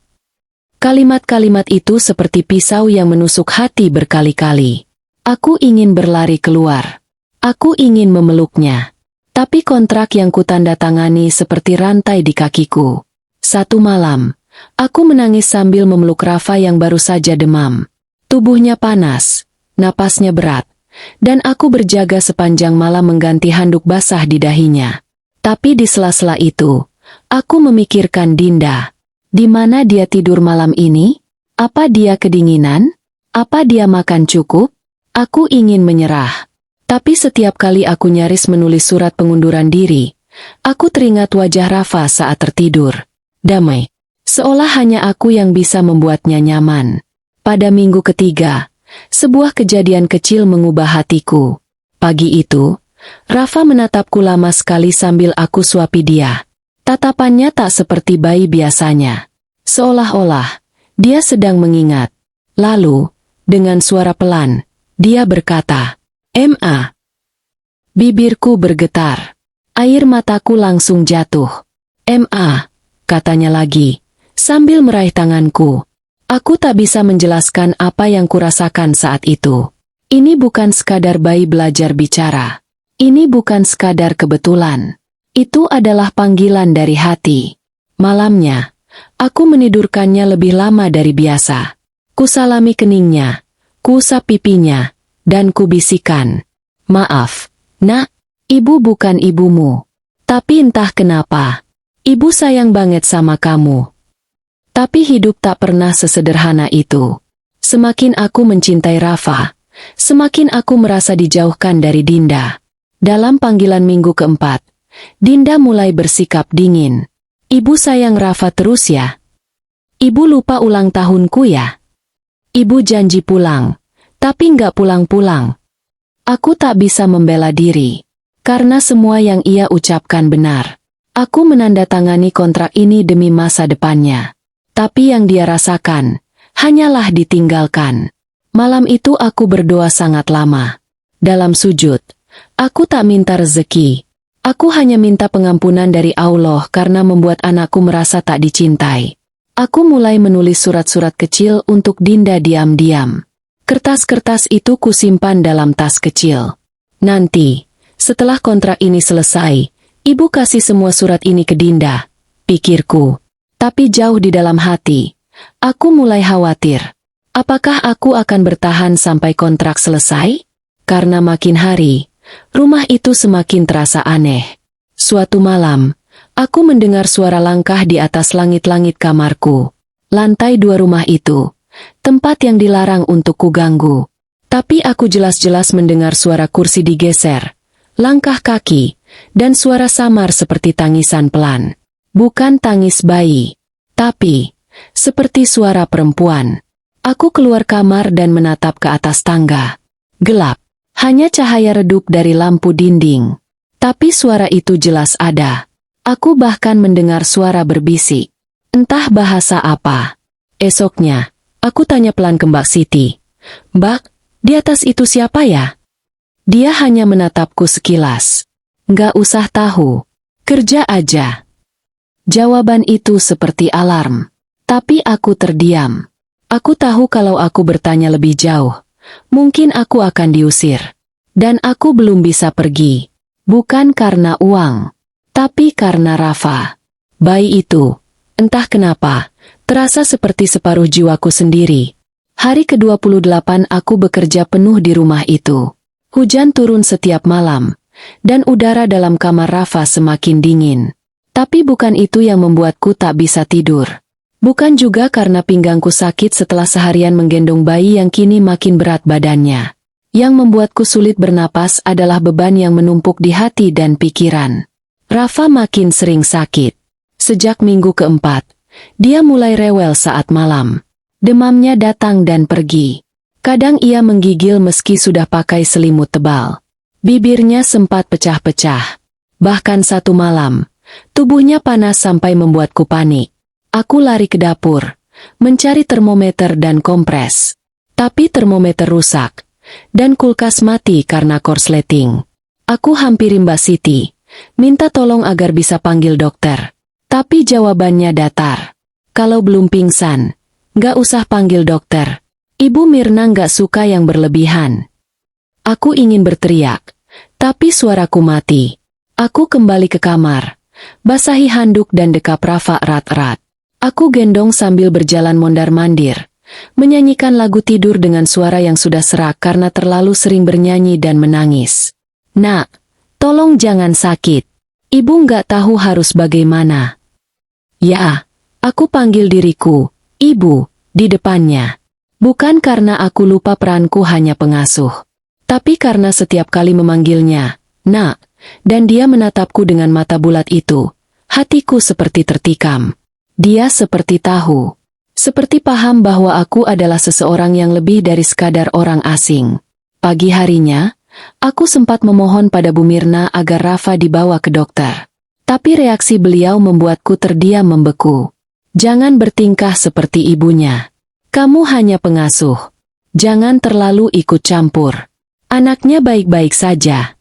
Kalimat-kalimat itu seperti pisau yang menusuk hati berkali-kali. Aku ingin berlari keluar. Aku ingin memeluknya. Tapi kontrak yang kutandatangani seperti rantai di kakiku. Satu malam, aku menangis sambil memeluk Rafa yang baru saja demam. Tubuhnya panas, napasnya berat, dan aku berjaga sepanjang malam mengganti handuk basah di dahinya. Tapi di sela-sela itu, aku memikirkan Dinda. Di mana dia tidur malam ini? Apa dia kedinginan? Apa dia makan cukup? Aku ingin menyerah. Tapi setiap kali aku nyaris menulis surat pengunduran diri, aku teringat wajah Rafa saat tertidur. Damai. Seolah hanya aku yang bisa membuatnya nyaman. Pada minggu ketiga, sebuah kejadian kecil mengubah hatiku. Pagi itu, Rafa menatapku lama sekali sambil aku suapi dia. Tatapannya tak seperti bayi biasanya. Seolah-olah, dia sedang mengingat. Lalu, dengan suara pelan, dia berkata, "Ma." Bibirku bergetar. Air mataku langsung jatuh. "Ma," katanya lagi, sambil meraih tanganku. Aku tak bisa menjelaskan apa yang kurasakan saat itu. Ini bukan sekadar bayi belajar bicara. Ini bukan sekadar kebetulan. Itu adalah panggilan dari hati. Malamnya, aku menidurkannya lebih lama dari biasa. Kusalami keningnya, kuusap pipinya, dan kubisikkan, "Maaf, Nak, ibu bukan ibumu. Tapi entah kenapa, ibu sayang banget sama kamu." Tapi hidup tak pernah sesederhana itu. Semakin aku mencintai Rafa, semakin aku merasa dijauhkan dari Dinda. Dalam panggilan minggu keempat, Dinda mulai bersikap dingin. "Ibu sayang Rafa terus ya? Ibu lupa ulang tahunku ya? Ibu janji pulang, tapi nggak pulang-pulang." Aku tak bisa membela diri, karena semua yang ia ucapkan benar. Aku menandatangani kontrak ini demi masa depannya. Tapi yang dia rasakan, hanyalah ditinggalkan. Malam itu aku berdoa sangat lama. Dalam sujud, aku tak minta rezeki. Aku hanya minta pengampunan dari Allah karena membuat anakku merasa tak dicintai. Aku mulai menulis surat-surat kecil untuk Dinda diam-diam. Kertas-kertas itu kusimpan dalam tas kecil. Nanti, setelah kontrak ini selesai, ibu kasih semua surat ini ke Dinda, pikirku. Tapi jauh di dalam hati, aku mulai khawatir. Apakah aku akan bertahan sampai kontrak selesai? Karena makin hari, rumah itu semakin terasa aneh. Suatu malam, aku mendengar suara langkah di atas langit-langit kamarku. Lantai 2 rumah itu, tempat yang dilarang untuk kuganggu. Tapi aku jelas-jelas mendengar suara kursi digeser, langkah kaki, dan suara samar seperti tangisan pelan. Bukan tangis bayi, tapi seperti suara perempuan. Aku keluar kamar dan menatap ke atas tangga. Gelap. Hanya cahaya redup dari lampu dinding. Tapi suara itu jelas ada. Aku bahkan mendengar suara berbisik. Entah bahasa apa. Esoknya, aku tanya pelan ke Mbak Siti. "Mbak, di atas itu siapa ya?" Dia hanya menatapku sekilas. "Nggak usah tahu. Kerja aja." Jawaban itu seperti alarm. Tapi aku terdiam. Aku tahu kalau aku bertanya lebih jauh, mungkin aku akan diusir. Dan aku belum bisa pergi. Bukan karena uang, tapi karena Rafa. Bayi itu, entah kenapa, terasa seperti separuh jiwaku sendiri. Hari ke-28 aku bekerja penuh di rumah itu. Hujan turun setiap malam, dan udara dalam kamar Rafa semakin dingin. Tapi bukan itu yang membuatku tak bisa tidur. Bukan juga karena pinggangku sakit setelah seharian menggendong bayi yang kini makin berat badannya. Yang membuatku sulit bernapas adalah beban yang menumpuk di hati dan pikiran. Rafa makin sering sakit. Sejak minggu keempat, dia mulai rewel saat malam. Demamnya datang dan pergi. Kadang ia menggigil meski sudah pakai selimut tebal. Bibirnya sempat pecah-pecah. Bahkan satu malam, tubuhnya panas sampai membuatku panik. Aku lari ke dapur, mencari termometer dan kompres. Tapi termometer rusak. Dan kulkas mati karena korsleting. Aku hampiri Mbak Siti, minta tolong agar bisa panggil dokter. Tapi jawabannya datar. Kalau belum pingsan, nggak usah panggil dokter. Ibu Mirna nggak suka yang berlebihan. Aku ingin berteriak, tapi suaraku mati. Aku kembali ke kamar, basahi handuk dan dekap Rafa erat-erat. Aku gendong sambil berjalan mondar-mandir. Menyanyikan lagu tidur dengan suara yang sudah serak karena terlalu sering bernyanyi dan menangis. "Nak, tolong jangan sakit. Ibu nggak tahu harus bagaimana." "Ya," aku panggil diriku, "Ibu," di depannya. Bukan karena aku lupa peranku hanya pengasuh. Tapi karena setiap kali memanggilnya, "Nak," dan dia menatapku dengan mata bulat itu, hatiku seperti tertikam. Dia seperti tahu. Seperti paham bahwa aku adalah seseorang yang lebih dari sekadar orang asing. Pagi harinya, aku sempat memohon pada Bu Mirna agar Rafa dibawa ke dokter. Tapi reaksi beliau membuatku terdiam membeku. "Jangan bertingkah seperti ibunya. Kamu hanya pengasuh. Jangan terlalu ikut campur. Anaknya baik-baik saja."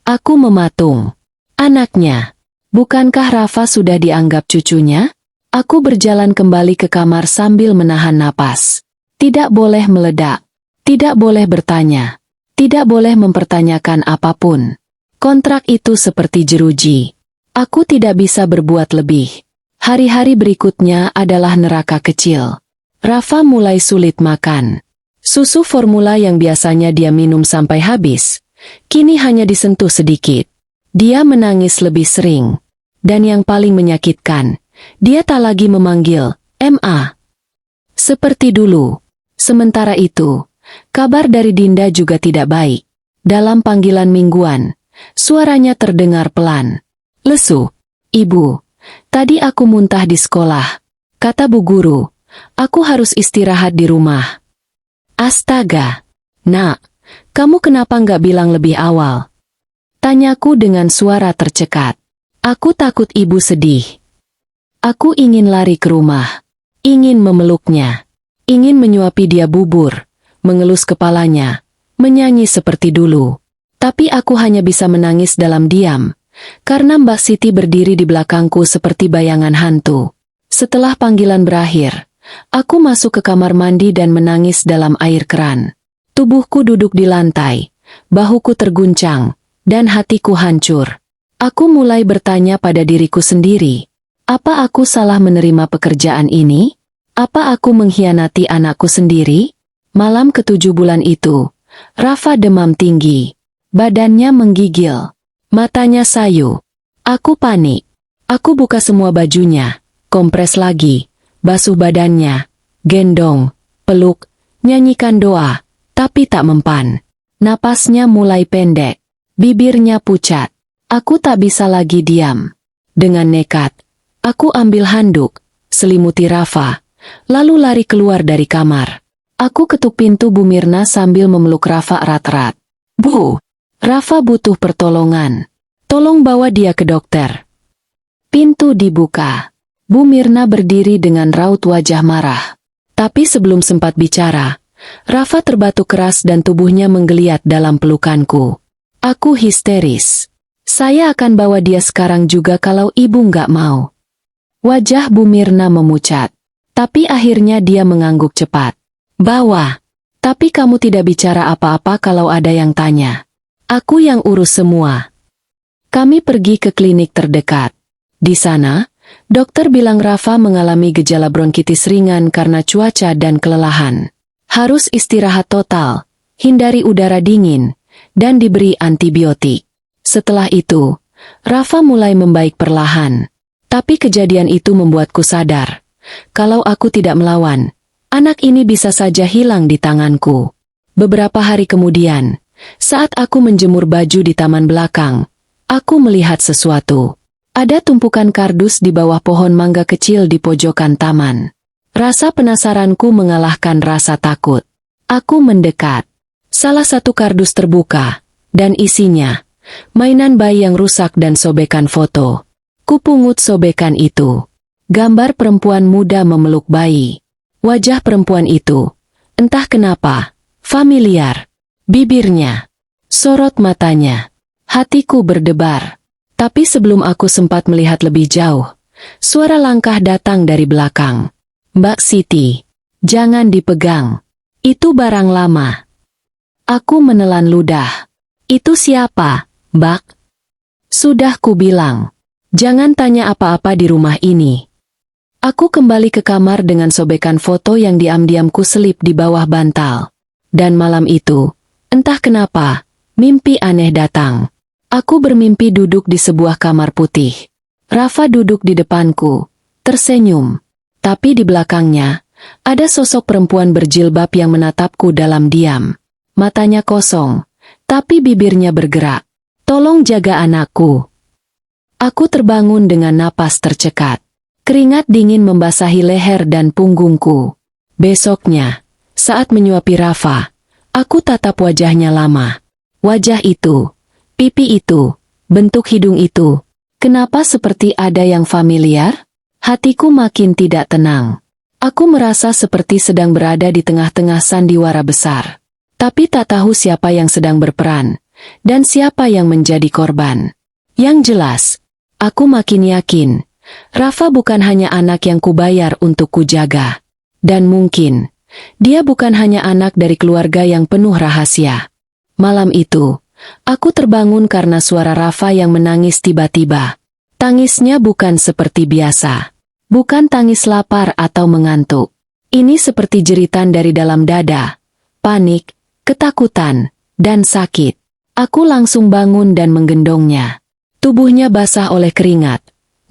Aku mematung. Anaknya? Bukankah Rafa sudah dianggap cucunya? Aku berjalan kembali ke kamar sambil menahan napas. Tidak boleh meledak. Tidak boleh bertanya. Tidak boleh mempertanyakan apapun. Kontrak itu seperti jeruji. Aku tidak bisa berbuat lebih. Hari-hari berikutnya adalah neraka kecil. Rafa mulai sulit makan. Susu formula yang biasanya dia minum sampai habis, kini hanya disentuh sedikit. Dia menangis lebih sering. Dan yang paling menyakitkan, dia tak lagi memanggil "Ma" seperti dulu. Sementara itu, kabar dari Dinda juga tidak baik. Dalam panggilan mingguan, suaranya terdengar pelan. "Lesu, Ibu. Tadi aku muntah di sekolah. Kata Bu Guru, aku harus istirahat di rumah." "Astaga. Nak, kamu kenapa nggak bilang lebih awal?" Tanyaku dengan suara tercekat. Aku takut Ibu sedih. Aku ingin lari ke rumah. Ingin memeluknya. Ingin menyuapi dia bubur, mengelus kepalanya, menyanyi seperti dulu. Tapi aku hanya bisa menangis dalam diam, karena Mbak Siti berdiri di belakangku seperti bayangan hantu. Setelah panggilan berakhir, aku masuk ke kamar mandi dan menangis dalam air keran. Tubuhku duduk di lantai, bahuku terguncang, dan hatiku hancur. Aku mulai bertanya pada diriku sendiri. Apa aku salah menerima pekerjaan ini? Apa aku mengkhianati anakku sendiri? Malam ke-7 bulan itu, Rafa demam tinggi. Badannya menggigil. Matanya sayu. Aku panik. Aku buka semua bajunya, kompres lagi, basuh badannya, gendong, peluk, nyanyikan doa, tapi tak mempan. Napasnya mulai pendek. Bibirnya pucat. Aku tak bisa lagi diam. Dengan nekat, aku ambil handuk, selimuti Rafa, lalu lari keluar dari kamar. Aku ketuk pintu Bu Mirna sambil memeluk Rafa erat-erat. "Bu, Rafa butuh pertolongan. Tolong bawa dia ke dokter." Pintu dibuka. Bu Mirna berdiri dengan raut wajah marah. Tapi sebelum sempat bicara, Rafa terbatuk keras dan tubuhnya menggeliat dalam pelukanku. Aku histeris. Saya akan bawa dia sekarang juga kalau ibu nggak mau. Wajah Bu Mirna memucat. Tapi akhirnya dia mengangguk cepat. Bawa. Tapi kamu tidak bicara apa-apa kalau ada yang tanya. Aku yang urus semua. Kami pergi ke klinik terdekat. Di sana, dokter bilang Rafa mengalami gejala bronkitis ringan karena cuaca dan kelelahan. Harus istirahat total, hindari udara dingin, dan diberi antibiotik. Setelah itu, Rafa mulai membaik perlahan. Tapi kejadian itu membuatku sadar. Kalau aku tidak melawan, anak ini bisa saja hilang di tanganku. Beberapa hari kemudian, saat aku menjemur baju di taman belakang, aku melihat sesuatu. Ada tumpukan kardus di bawah pohon mangga kecil di pojokan taman. Rasa penasaranku mengalahkan rasa takut. Aku mendekat. Salah satu kardus terbuka, dan isinya mainan bayi yang rusak dan sobekan foto. Kupungut sobekan itu. Gambar perempuan muda memeluk bayi. Wajah perempuan itu, entah kenapa, familiar. Bibirnya, sorot matanya. Hatiku berdebar. Tapi sebelum aku sempat melihat lebih jauh, suara langkah datang dari belakang. Mbak Siti, jangan dipegang. Itu barang lama. Aku menelan ludah. Itu siapa, Mbak? Sudah kubilang. Jangan tanya apa-apa di rumah ini. Aku kembali ke kamar dengan sobekan foto yang diam-diam ku selip di bawah bantal. Dan malam itu, entah kenapa, mimpi aneh datang. Aku bermimpi duduk di sebuah kamar putih. Rafa duduk di depanku, tersenyum. Tapi di belakangnya, ada sosok perempuan berjilbab yang menatapku dalam diam. Matanya kosong, tapi bibirnya bergerak. Tolong jaga anakku. Aku terbangun dengan napas tercekat. Keringat dingin membasahi leher dan punggungku. Besoknya, saat menyuapi Rafa, aku tatap wajahnya lama. Wajah itu, pipi itu, bentuk hidung itu, kenapa seperti ada yang familiar? Hatiku makin tidak tenang. Aku merasa seperti sedang berada di tengah-tengah sandiwara besar. Tapi tak tahu siapa yang sedang berperan, dan siapa yang menjadi korban. Yang jelas, aku makin yakin, Rafa bukan hanya anak yang kubayar untuk kujaga. Dan mungkin, dia bukan hanya anak dari keluarga yang penuh rahasia. Malam itu, aku terbangun karena suara Rafa yang menangis tiba-tiba. Tangisnya bukan seperti biasa. Bukan tangis lapar atau mengantuk. Ini seperti jeritan dari dalam dada. Panik, ketakutan, dan sakit. Aku langsung bangun dan menggendongnya. Tubuhnya basah oleh keringat.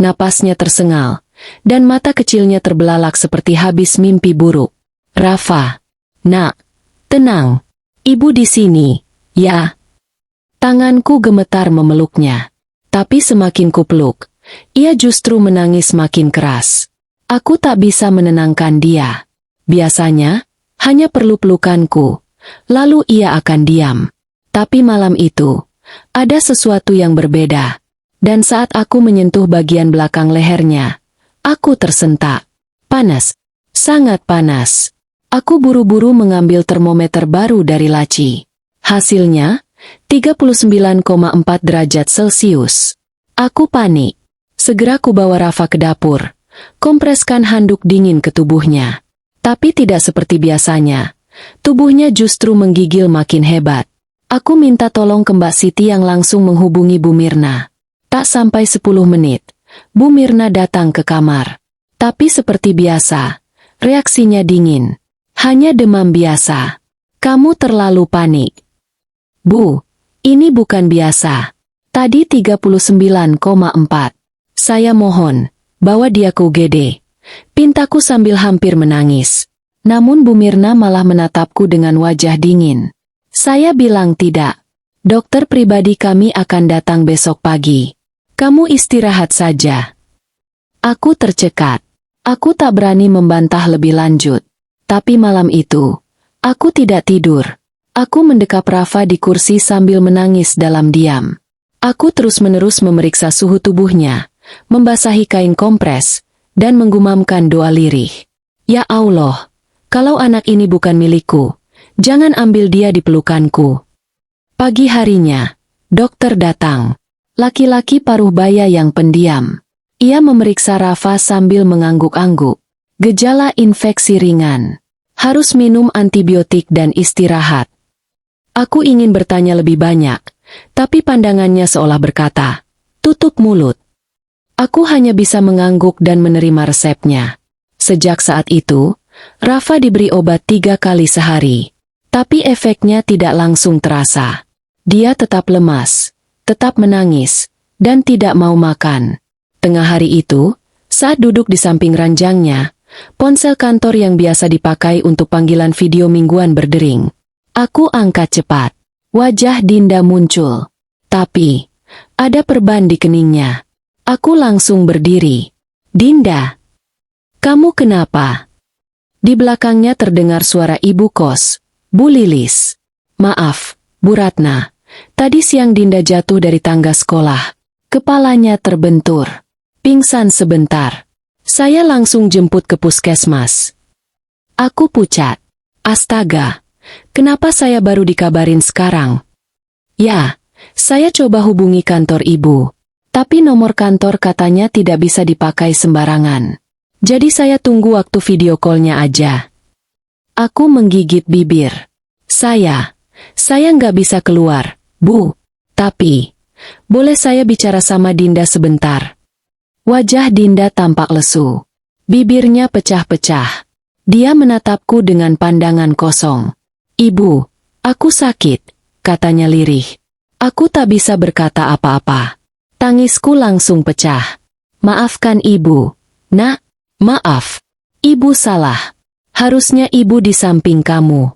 Napasnya tersengal. Dan mata kecilnya terbelalak seperti habis mimpi buruk. Rafa. Nak. Tenang. Ibu di sini. Ya. Tanganku gemetar memeluknya. Tapi semakin kupeluk, ia justru menangis makin keras. Aku tak bisa menenangkan dia. Biasanya, hanya perlu pelukanku, lalu ia akan diam. Tapi malam itu, ada sesuatu yang berbeda. Dan saat aku menyentuh bagian belakang lehernya, aku tersentak. Panas. Sangat panas. Aku buru-buru mengambil termometer baru dari laci. Hasilnya, 39,4 derajat Celcius. Aku panik. Segera kubawa Rafa ke dapur. Kompreskan handuk dingin ke tubuhnya. Tapi tidak seperti biasanya. Tubuhnya justru menggigil makin hebat. Aku minta tolong ke Mbak Siti yang langsung menghubungi Bu Mirna. Tak sampai 10 menit, Bu Mirna datang ke kamar. Tapi seperti biasa, reaksinya dingin. Hanya demam biasa. Kamu terlalu panik. Bu, ini bukan biasa. Tadi 39,4. Saya mohon, bawa dia ke UGD. Pintaku sambil hampir menangis. Namun Bu Mirna malah menatapku dengan wajah dingin. Saya bilang tidak. Dokter pribadi kami akan datang besok pagi. Kamu istirahat saja. Aku tercekat. Aku tak berani membantah lebih lanjut. Tapi malam itu, aku tidak tidur. Aku mendekap Rafa di kursi sambil menangis dalam diam. Aku terus-menerus memeriksa suhu tubuhnya, membasahi kain kompres, dan menggumamkan doa lirih. Ya Allah, kalau anak ini bukan milikku, jangan ambil dia di pelukanku. Pagi harinya, dokter datang. Laki-laki paruh baya yang pendiam. Ia memeriksa Rafa sambil mengangguk-angguk. Gejala infeksi ringan. Harus minum antibiotik dan istirahat. Aku ingin bertanya lebih banyak, tapi pandangannya seolah berkata, tutup mulut. Aku hanya bisa mengangguk dan menerima resepnya. Sejak saat itu, Rafa diberi obat 3 kali sehari. Tapi efeknya tidak langsung terasa. Dia tetap lemas, tetap menangis, dan tidak mau makan. Tengah hari itu, saat duduk di samping ranjangnya, ponsel kantor yang biasa dipakai untuk panggilan video mingguan berdering. Aku angkat cepat. Wajah Dinda muncul. Tapi, ada perban di keningnya. Aku langsung berdiri. Dinda, kamu kenapa? Di belakangnya terdengar suara ibu kos, Bu Lilis. Maaf, Bu Ratna. Tadi siang Dinda jatuh dari tangga sekolah. Kepalanya terbentur. Pingsan sebentar. Saya langsung jemput ke puskesmas. Aku pucat. Astaga, kenapa saya baru dikabarin sekarang? Ya, saya coba hubungi kantor ibu. Tapi nomor kantor katanya tidak bisa dipakai sembarangan. Jadi saya tunggu waktu video call-nya aja. Aku menggigit bibir. Saya nggak bisa keluar, Bu. Tapi, boleh saya bicara sama Dinda sebentar? Wajah Dinda tampak lesu. Bibirnya pecah-pecah. Dia menatapku dengan pandangan kosong. Ibu, aku sakit, katanya lirih. Aku tak bisa berkata apa-apa. Tangisku langsung pecah. Maafkan ibu. Nak, maaf. Ibu salah. Harusnya ibu di samping kamu.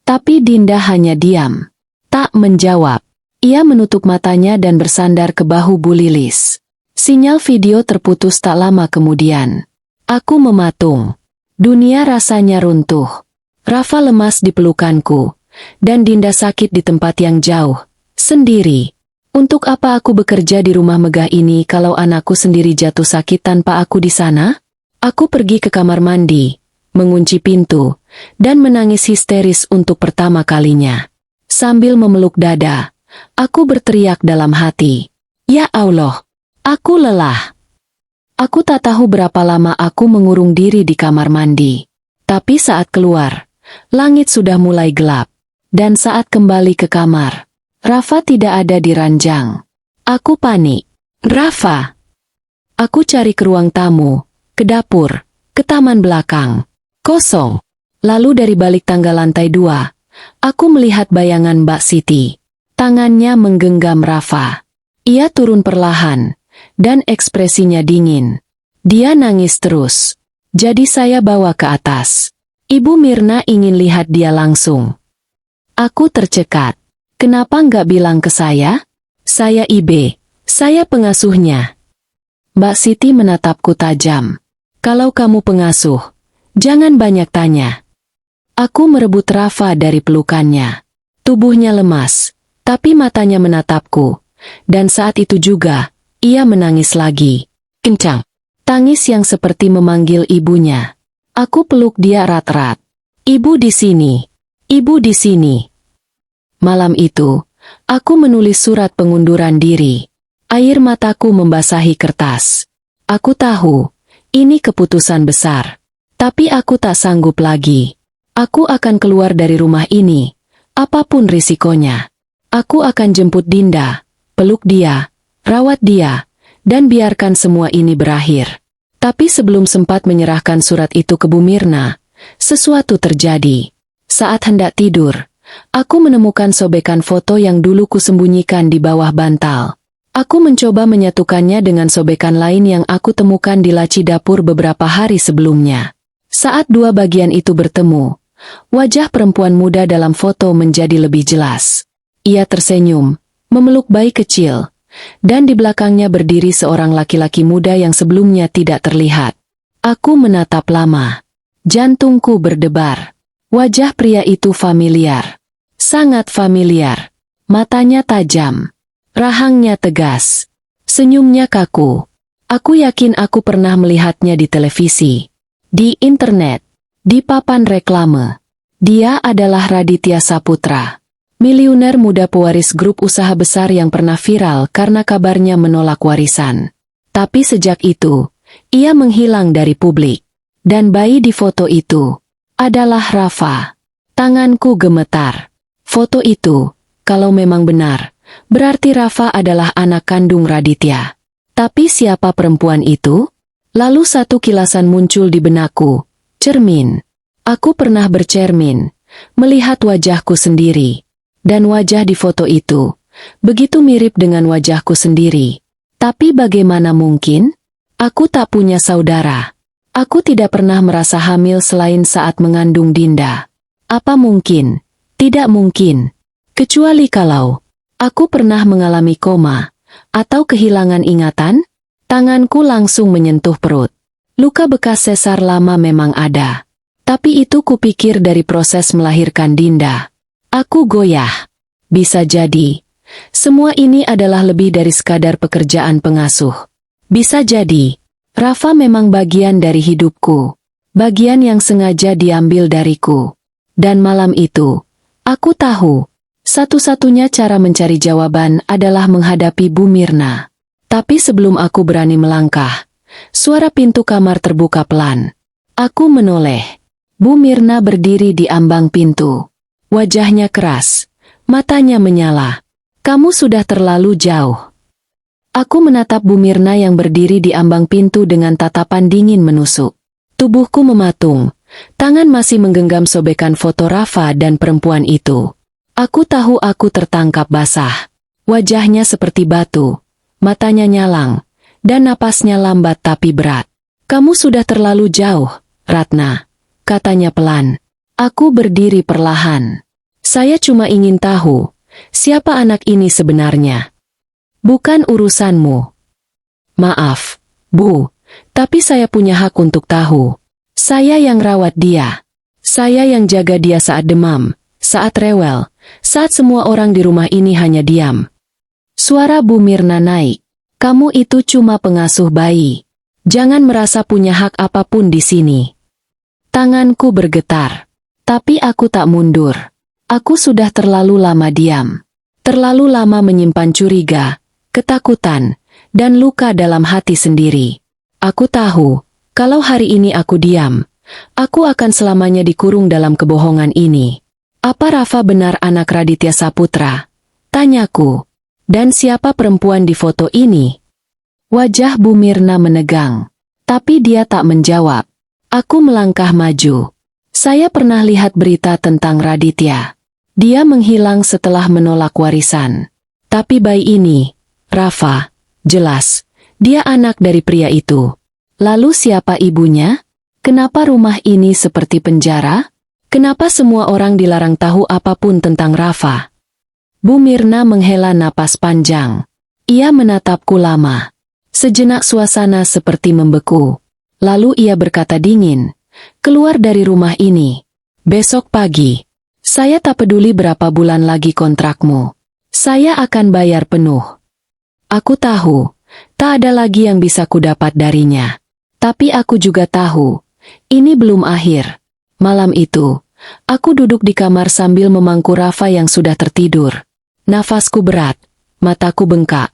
Tapi Dinda hanya diam. Tak menjawab. Ia menutup matanya dan bersandar ke bahu Bu Lilis. Sinyal video terputus tak lama kemudian. Aku mematung. Dunia rasanya runtuh. Rafa lemas di pelukanku. Dan Dinda sakit di tempat yang jauh. Sendiri. Untuk apa aku bekerja di rumah megah ini kalau anakku sendiri jatuh sakit tanpa aku di sana? Aku pergi ke kamar mandi, mengunci pintu, dan menangis histeris untuk pertama kalinya. Sambil memeluk dada, aku berteriak dalam hati. Ya Allah, aku lelah. Aku tak tahu berapa lama aku mengurung diri di kamar mandi. Tapi saat keluar, langit sudah mulai gelap. Dan saat kembali ke kamar, Rafa tidak ada di ranjang. Aku panik. Rafa! Aku cari ke ruang tamu, ke dapur, ke taman belakang. Kosong. Lalu dari balik tangga lantai 2, aku melihat bayangan Mbak Siti. Tangannya menggenggam Rafa. Ia turun perlahan, dan ekspresinya dingin. Dia nangis terus. Jadi saya bawa ke atas. Ibu Mirna ingin lihat dia langsung. Aku tercekat. Kenapa nggak bilang ke saya? Saya IB. Saya pengasuhnya. Mbak Siti menatapku tajam. Kalau kamu pengasuh, jangan banyak tanya. Aku merebut Rafa dari pelukannya. Tubuhnya lemas, tapi matanya menatapku. Dan saat itu juga, ia menangis lagi. Kencang. Tangis yang seperti memanggil ibunya. Aku peluk dia erat-erat. Ibu di sini. Ibu di sini. Malam itu, aku menulis surat pengunduran diri. Air mataku membasahi kertas. Aku tahu, ini keputusan besar. Tapi aku tak sanggup lagi. Aku akan keluar dari rumah ini, apapun risikonya. Aku akan jemput Dinda, peluk dia, rawat dia, dan biarkan semua ini berakhir. Tapi sebelum sempat menyerahkan surat itu ke Bu Mirna, sesuatu terjadi. Saat hendak tidur, aku menemukan sobekan foto yang dulu kusembunyikan di bawah bantal. Aku mencoba menyatukannya dengan sobekan lain yang aku temukan di laci dapur beberapa hari sebelumnya. Saat dua bagian itu bertemu, wajah perempuan muda dalam foto menjadi lebih jelas. Ia tersenyum, memeluk bayi kecil, dan di belakangnya berdiri seorang laki-laki muda yang sebelumnya tidak terlihat. Aku menatap lama. Jantungku berdebar. Wajah pria itu familiar. Sangat familiar. Matanya tajam. Rahangnya tegas. Senyumnya kaku. Aku yakin aku pernah melihatnya di televisi, di internet, di papan reklame. Dia adalah Raditya Saputra, miliuner muda pewaris grup usaha besar yang pernah viral karena kabarnya menolak warisan. Tapi sejak itu, ia menghilang dari publik. Dan bayi di foto itu adalah Rafa. Tanganku gemetar. Foto itu, kalau memang benar, berarti Rafa adalah anak kandung Raditya. Tapi siapa perempuan itu? Lalu satu kilasan muncul di benakku. Cermin. Aku pernah bercermin, melihat wajahku sendiri. Dan wajah di foto itu begitu mirip dengan wajahku sendiri. Tapi bagaimana mungkin? Aku tak punya saudara. Aku tidak pernah merasa hamil selain saat mengandung Dinda. Apa mungkin? Tidak mungkin. Kecuali kalau aku pernah mengalami koma atau kehilangan ingatan. Tanganku langsung menyentuh perut. Luka bekas sesar lama memang ada. Tapi itu kupikir dari proses melahirkan Dinda. Aku goyah. Bisa jadi semua ini adalah lebih dari sekadar pekerjaan pengasuh. Bisa jadi Rafa memang bagian dari hidupku. Bagian yang sengaja diambil dariku. Dan malam itu, aku tahu, satu-satunya cara mencari jawaban adalah menghadapi Bu Mirna. Tapi sebelum aku berani melangkah, suara pintu kamar terbuka pelan. Aku menoleh. Bu Mirna berdiri di ambang pintu. Wajahnya keras, matanya menyala. Kamu sudah terlalu jauh. Aku menatap Bu Mirna yang berdiri di ambang pintu dengan tatapan dingin menusuk. Tubuhku mematung, tangan masih menggenggam sobekan foto Rafa dan perempuan itu. Aku tahu aku tertangkap basah. Wajahnya seperti batu, matanya nyalang, dan napasnya lambat tapi berat. Kamu sudah terlalu jauh, Ratna, katanya pelan. Aku berdiri perlahan. Saya cuma ingin tahu, siapa anak ini sebenarnya? Bukan urusanmu. Maaf, Bu, tapi saya punya hak untuk tahu. Saya yang rawat dia. Saya yang jaga dia saat demam, saat rewel, saat semua orang di rumah ini hanya diam. Suara Bu Mirna naik. Kamu itu cuma pengasuh bayi. Jangan merasa punya hak apapun di sini. Tanganku bergetar. Tapi aku tak mundur. Aku sudah terlalu lama diam. Terlalu lama menyimpan curiga, ketakutan, dan luka dalam hati sendiri. Aku tahu, kalau hari ini aku diam, aku akan selamanya dikurung dalam kebohongan ini. Apa Rafa benar anak Raditya Saputra? Tanyaku. Dan siapa perempuan di foto ini? Wajah Bu Mirna menegang. Tapi dia tak menjawab. Aku melangkah maju. Saya pernah lihat berita tentang Raditya. Dia menghilang setelah menolak warisan. Tapi bayi ini, Rafa, jelas, dia anak dari pria itu. Lalu siapa ibunya? Kenapa rumah ini seperti penjara? Kenapa semua orang dilarang tahu apapun tentang Rafa? Bu Mirna menghela napas panjang. Ia menatapku lama. Sejenak suasana seperti membeku. Lalu ia berkata dingin, keluar dari rumah ini. Besok pagi. Saya tak peduli berapa bulan lagi kontrakmu. Saya akan bayar penuh. Aku tahu, tak ada lagi yang bisa kudapat darinya. Tapi aku juga tahu, ini belum akhir. Malam itu, aku duduk di kamar sambil memangku Rafa yang sudah tertidur. Nafasku berat, mataku bengkak.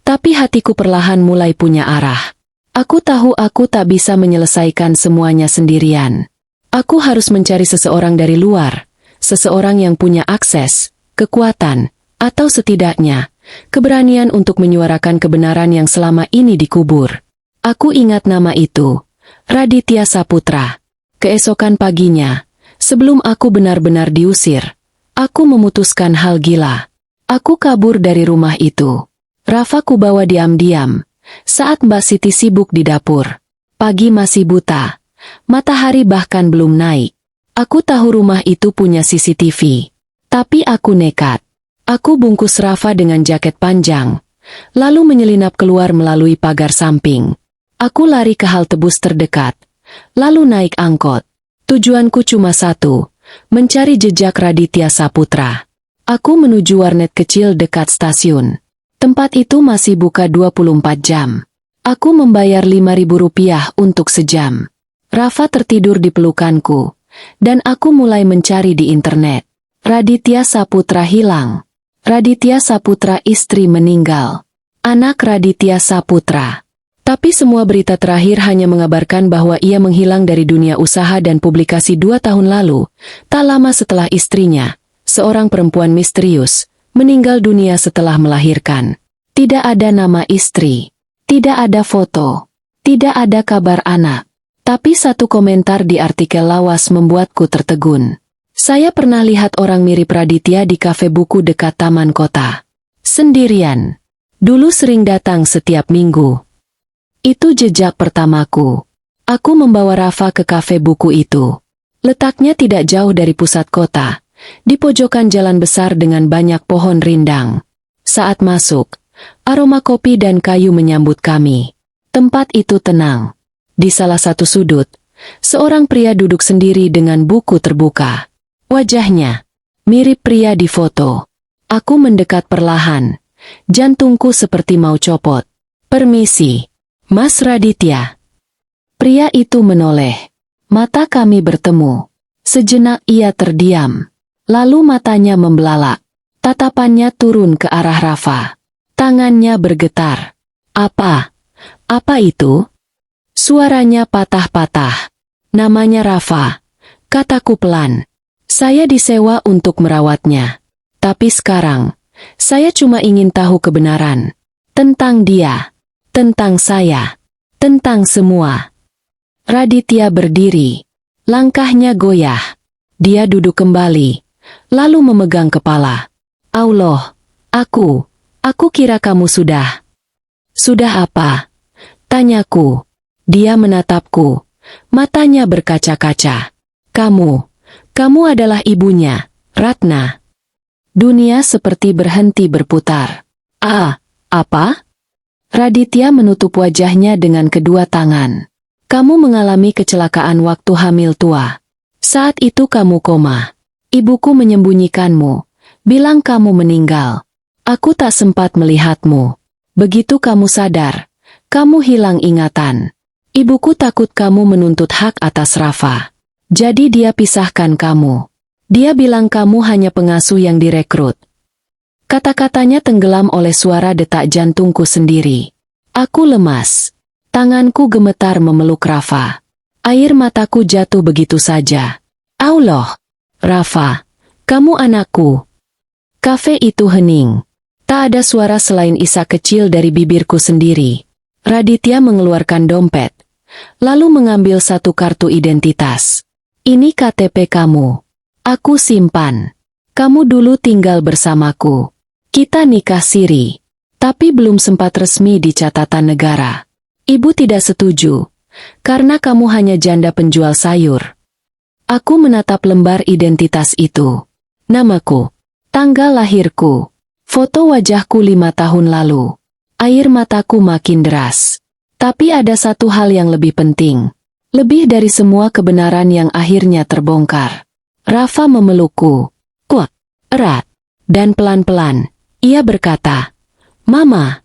Tapi hatiku perlahan mulai punya arah. Aku tahu aku tak bisa menyelesaikan semuanya sendirian. Aku harus mencari seseorang dari luar. Seseorang yang punya akses, kekuatan, atau setidaknya, keberanian untuk menyuarakan kebenaran yang selama ini dikubur. Aku ingat nama itu, Raditya Saputra. Keesokan paginya, sebelum aku benar-benar diusir, aku memutuskan hal gila. Aku kabur dari rumah itu. Rafa kubawa diam-diam, saat Mbak Siti sibuk di dapur. Pagi masih buta, matahari bahkan belum naik. Aku tahu rumah itu punya CCTV. Tapi aku nekat. Aku bungkus Rafa dengan jaket panjang, lalu menyelinap keluar melalui pagar samping. Aku lari ke halte bus terdekat, lalu naik angkot. Tujuanku cuma satu, mencari jejak Raditya Saputra. Aku menuju warnet kecil dekat stasiun. Tempat itu masih buka 24 jam. Aku membayar Rp5.000 untuk sejam. Rafa tertidur di pelukanku, dan aku mulai mencari di internet. Raditya Saputra hilang. Raditya Saputra istri meninggal. Anak Raditya Saputra. Tapi semua berita terakhir hanya mengabarkan bahwa ia menghilang dari dunia usaha dan publikasi 2 tahun lalu, tak lama setelah istrinya, seorang perempuan misterius, meninggal dunia setelah melahirkan. Tidak ada nama istri, tidak ada foto, tidak ada kabar anak. Tapi satu komentar di artikel lawas membuatku tertegun. Saya pernah lihat orang mirip Raditya di kafe buku dekat taman kota. Sendirian. Dulu sering datang setiap minggu. Itu jejak pertamaku. Aku membawa Rafa ke kafe buku itu. Letaknya tidak jauh dari pusat kota, di pojokan jalan besar dengan banyak pohon rindang. Saat masuk, aroma kopi dan kayu menyambut kami. Tempat itu tenang. Di salah satu sudut, seorang pria duduk sendiri dengan buku terbuka. Wajahnya mirip pria di foto. Aku mendekat perlahan. Jantungku seperti mau copot. Permisi, Mas Raditya. Pria itu menoleh. Mata kami bertemu. Sejenak ia terdiam. Lalu matanya membelalak. Tatapannya turun ke arah Rafa. Tangannya bergetar. Apa? Apa itu? Suaranya patah-patah. Namanya Rafa. Kataku pelan. Saya disewa untuk merawatnya. Tapi sekarang, saya cuma ingin tahu kebenaran. Tentang dia. Tentang saya. Tentang semua. Raditya berdiri. Langkahnya goyah. Dia duduk kembali. Lalu memegang kepala. Allah, aku kira kamu sudah. Sudah apa? Tanyaku. Dia menatapku. Matanya berkaca-kaca. Kamu adalah ibunya, Ratna. Dunia seperti berhenti berputar. Apa? Raditya menutup wajahnya dengan kedua tangan. Kamu mengalami kecelakaan waktu hamil tua. Saat itu kamu koma. Ibuku menyembunyikanmu. Bilang kamu meninggal. Aku tak sempat melihatmu. Begitu kamu sadar, kamu hilang ingatan. Ibuku takut kamu menuntut hak atas Rafa. Jadi dia pisahkan kamu. Dia bilang kamu hanya pengasuh yang direkrut. Kata-katanya tenggelam oleh suara detak jantungku sendiri. Aku lemas. Tanganku gemetar memeluk Rafa. Air mataku jatuh begitu saja. Allah! Rafa, kamu anakku. Kafe itu hening. Tak ada suara selain isak kecil dari bibirku sendiri. Raditya mengeluarkan dompet. Lalu mengambil satu kartu identitas. Ini KTP kamu. Aku simpan. Kamu dulu tinggal bersamaku. Kita nikah siri. Tapi belum sempat resmi di catatan negara. Ibu tidak setuju. Karena kamu hanya janda penjual sayur. Aku menatap lembar identitas itu. Namaku. Tanggal lahirku. Foto wajahku 5 tahun lalu. Air mataku makin deras. Tapi ada satu hal yang lebih penting. Lebih dari semua kebenaran yang akhirnya terbongkar. Rafa memelukku. Kuat, erat, dan pelan-pelan. Ia berkata, Mama,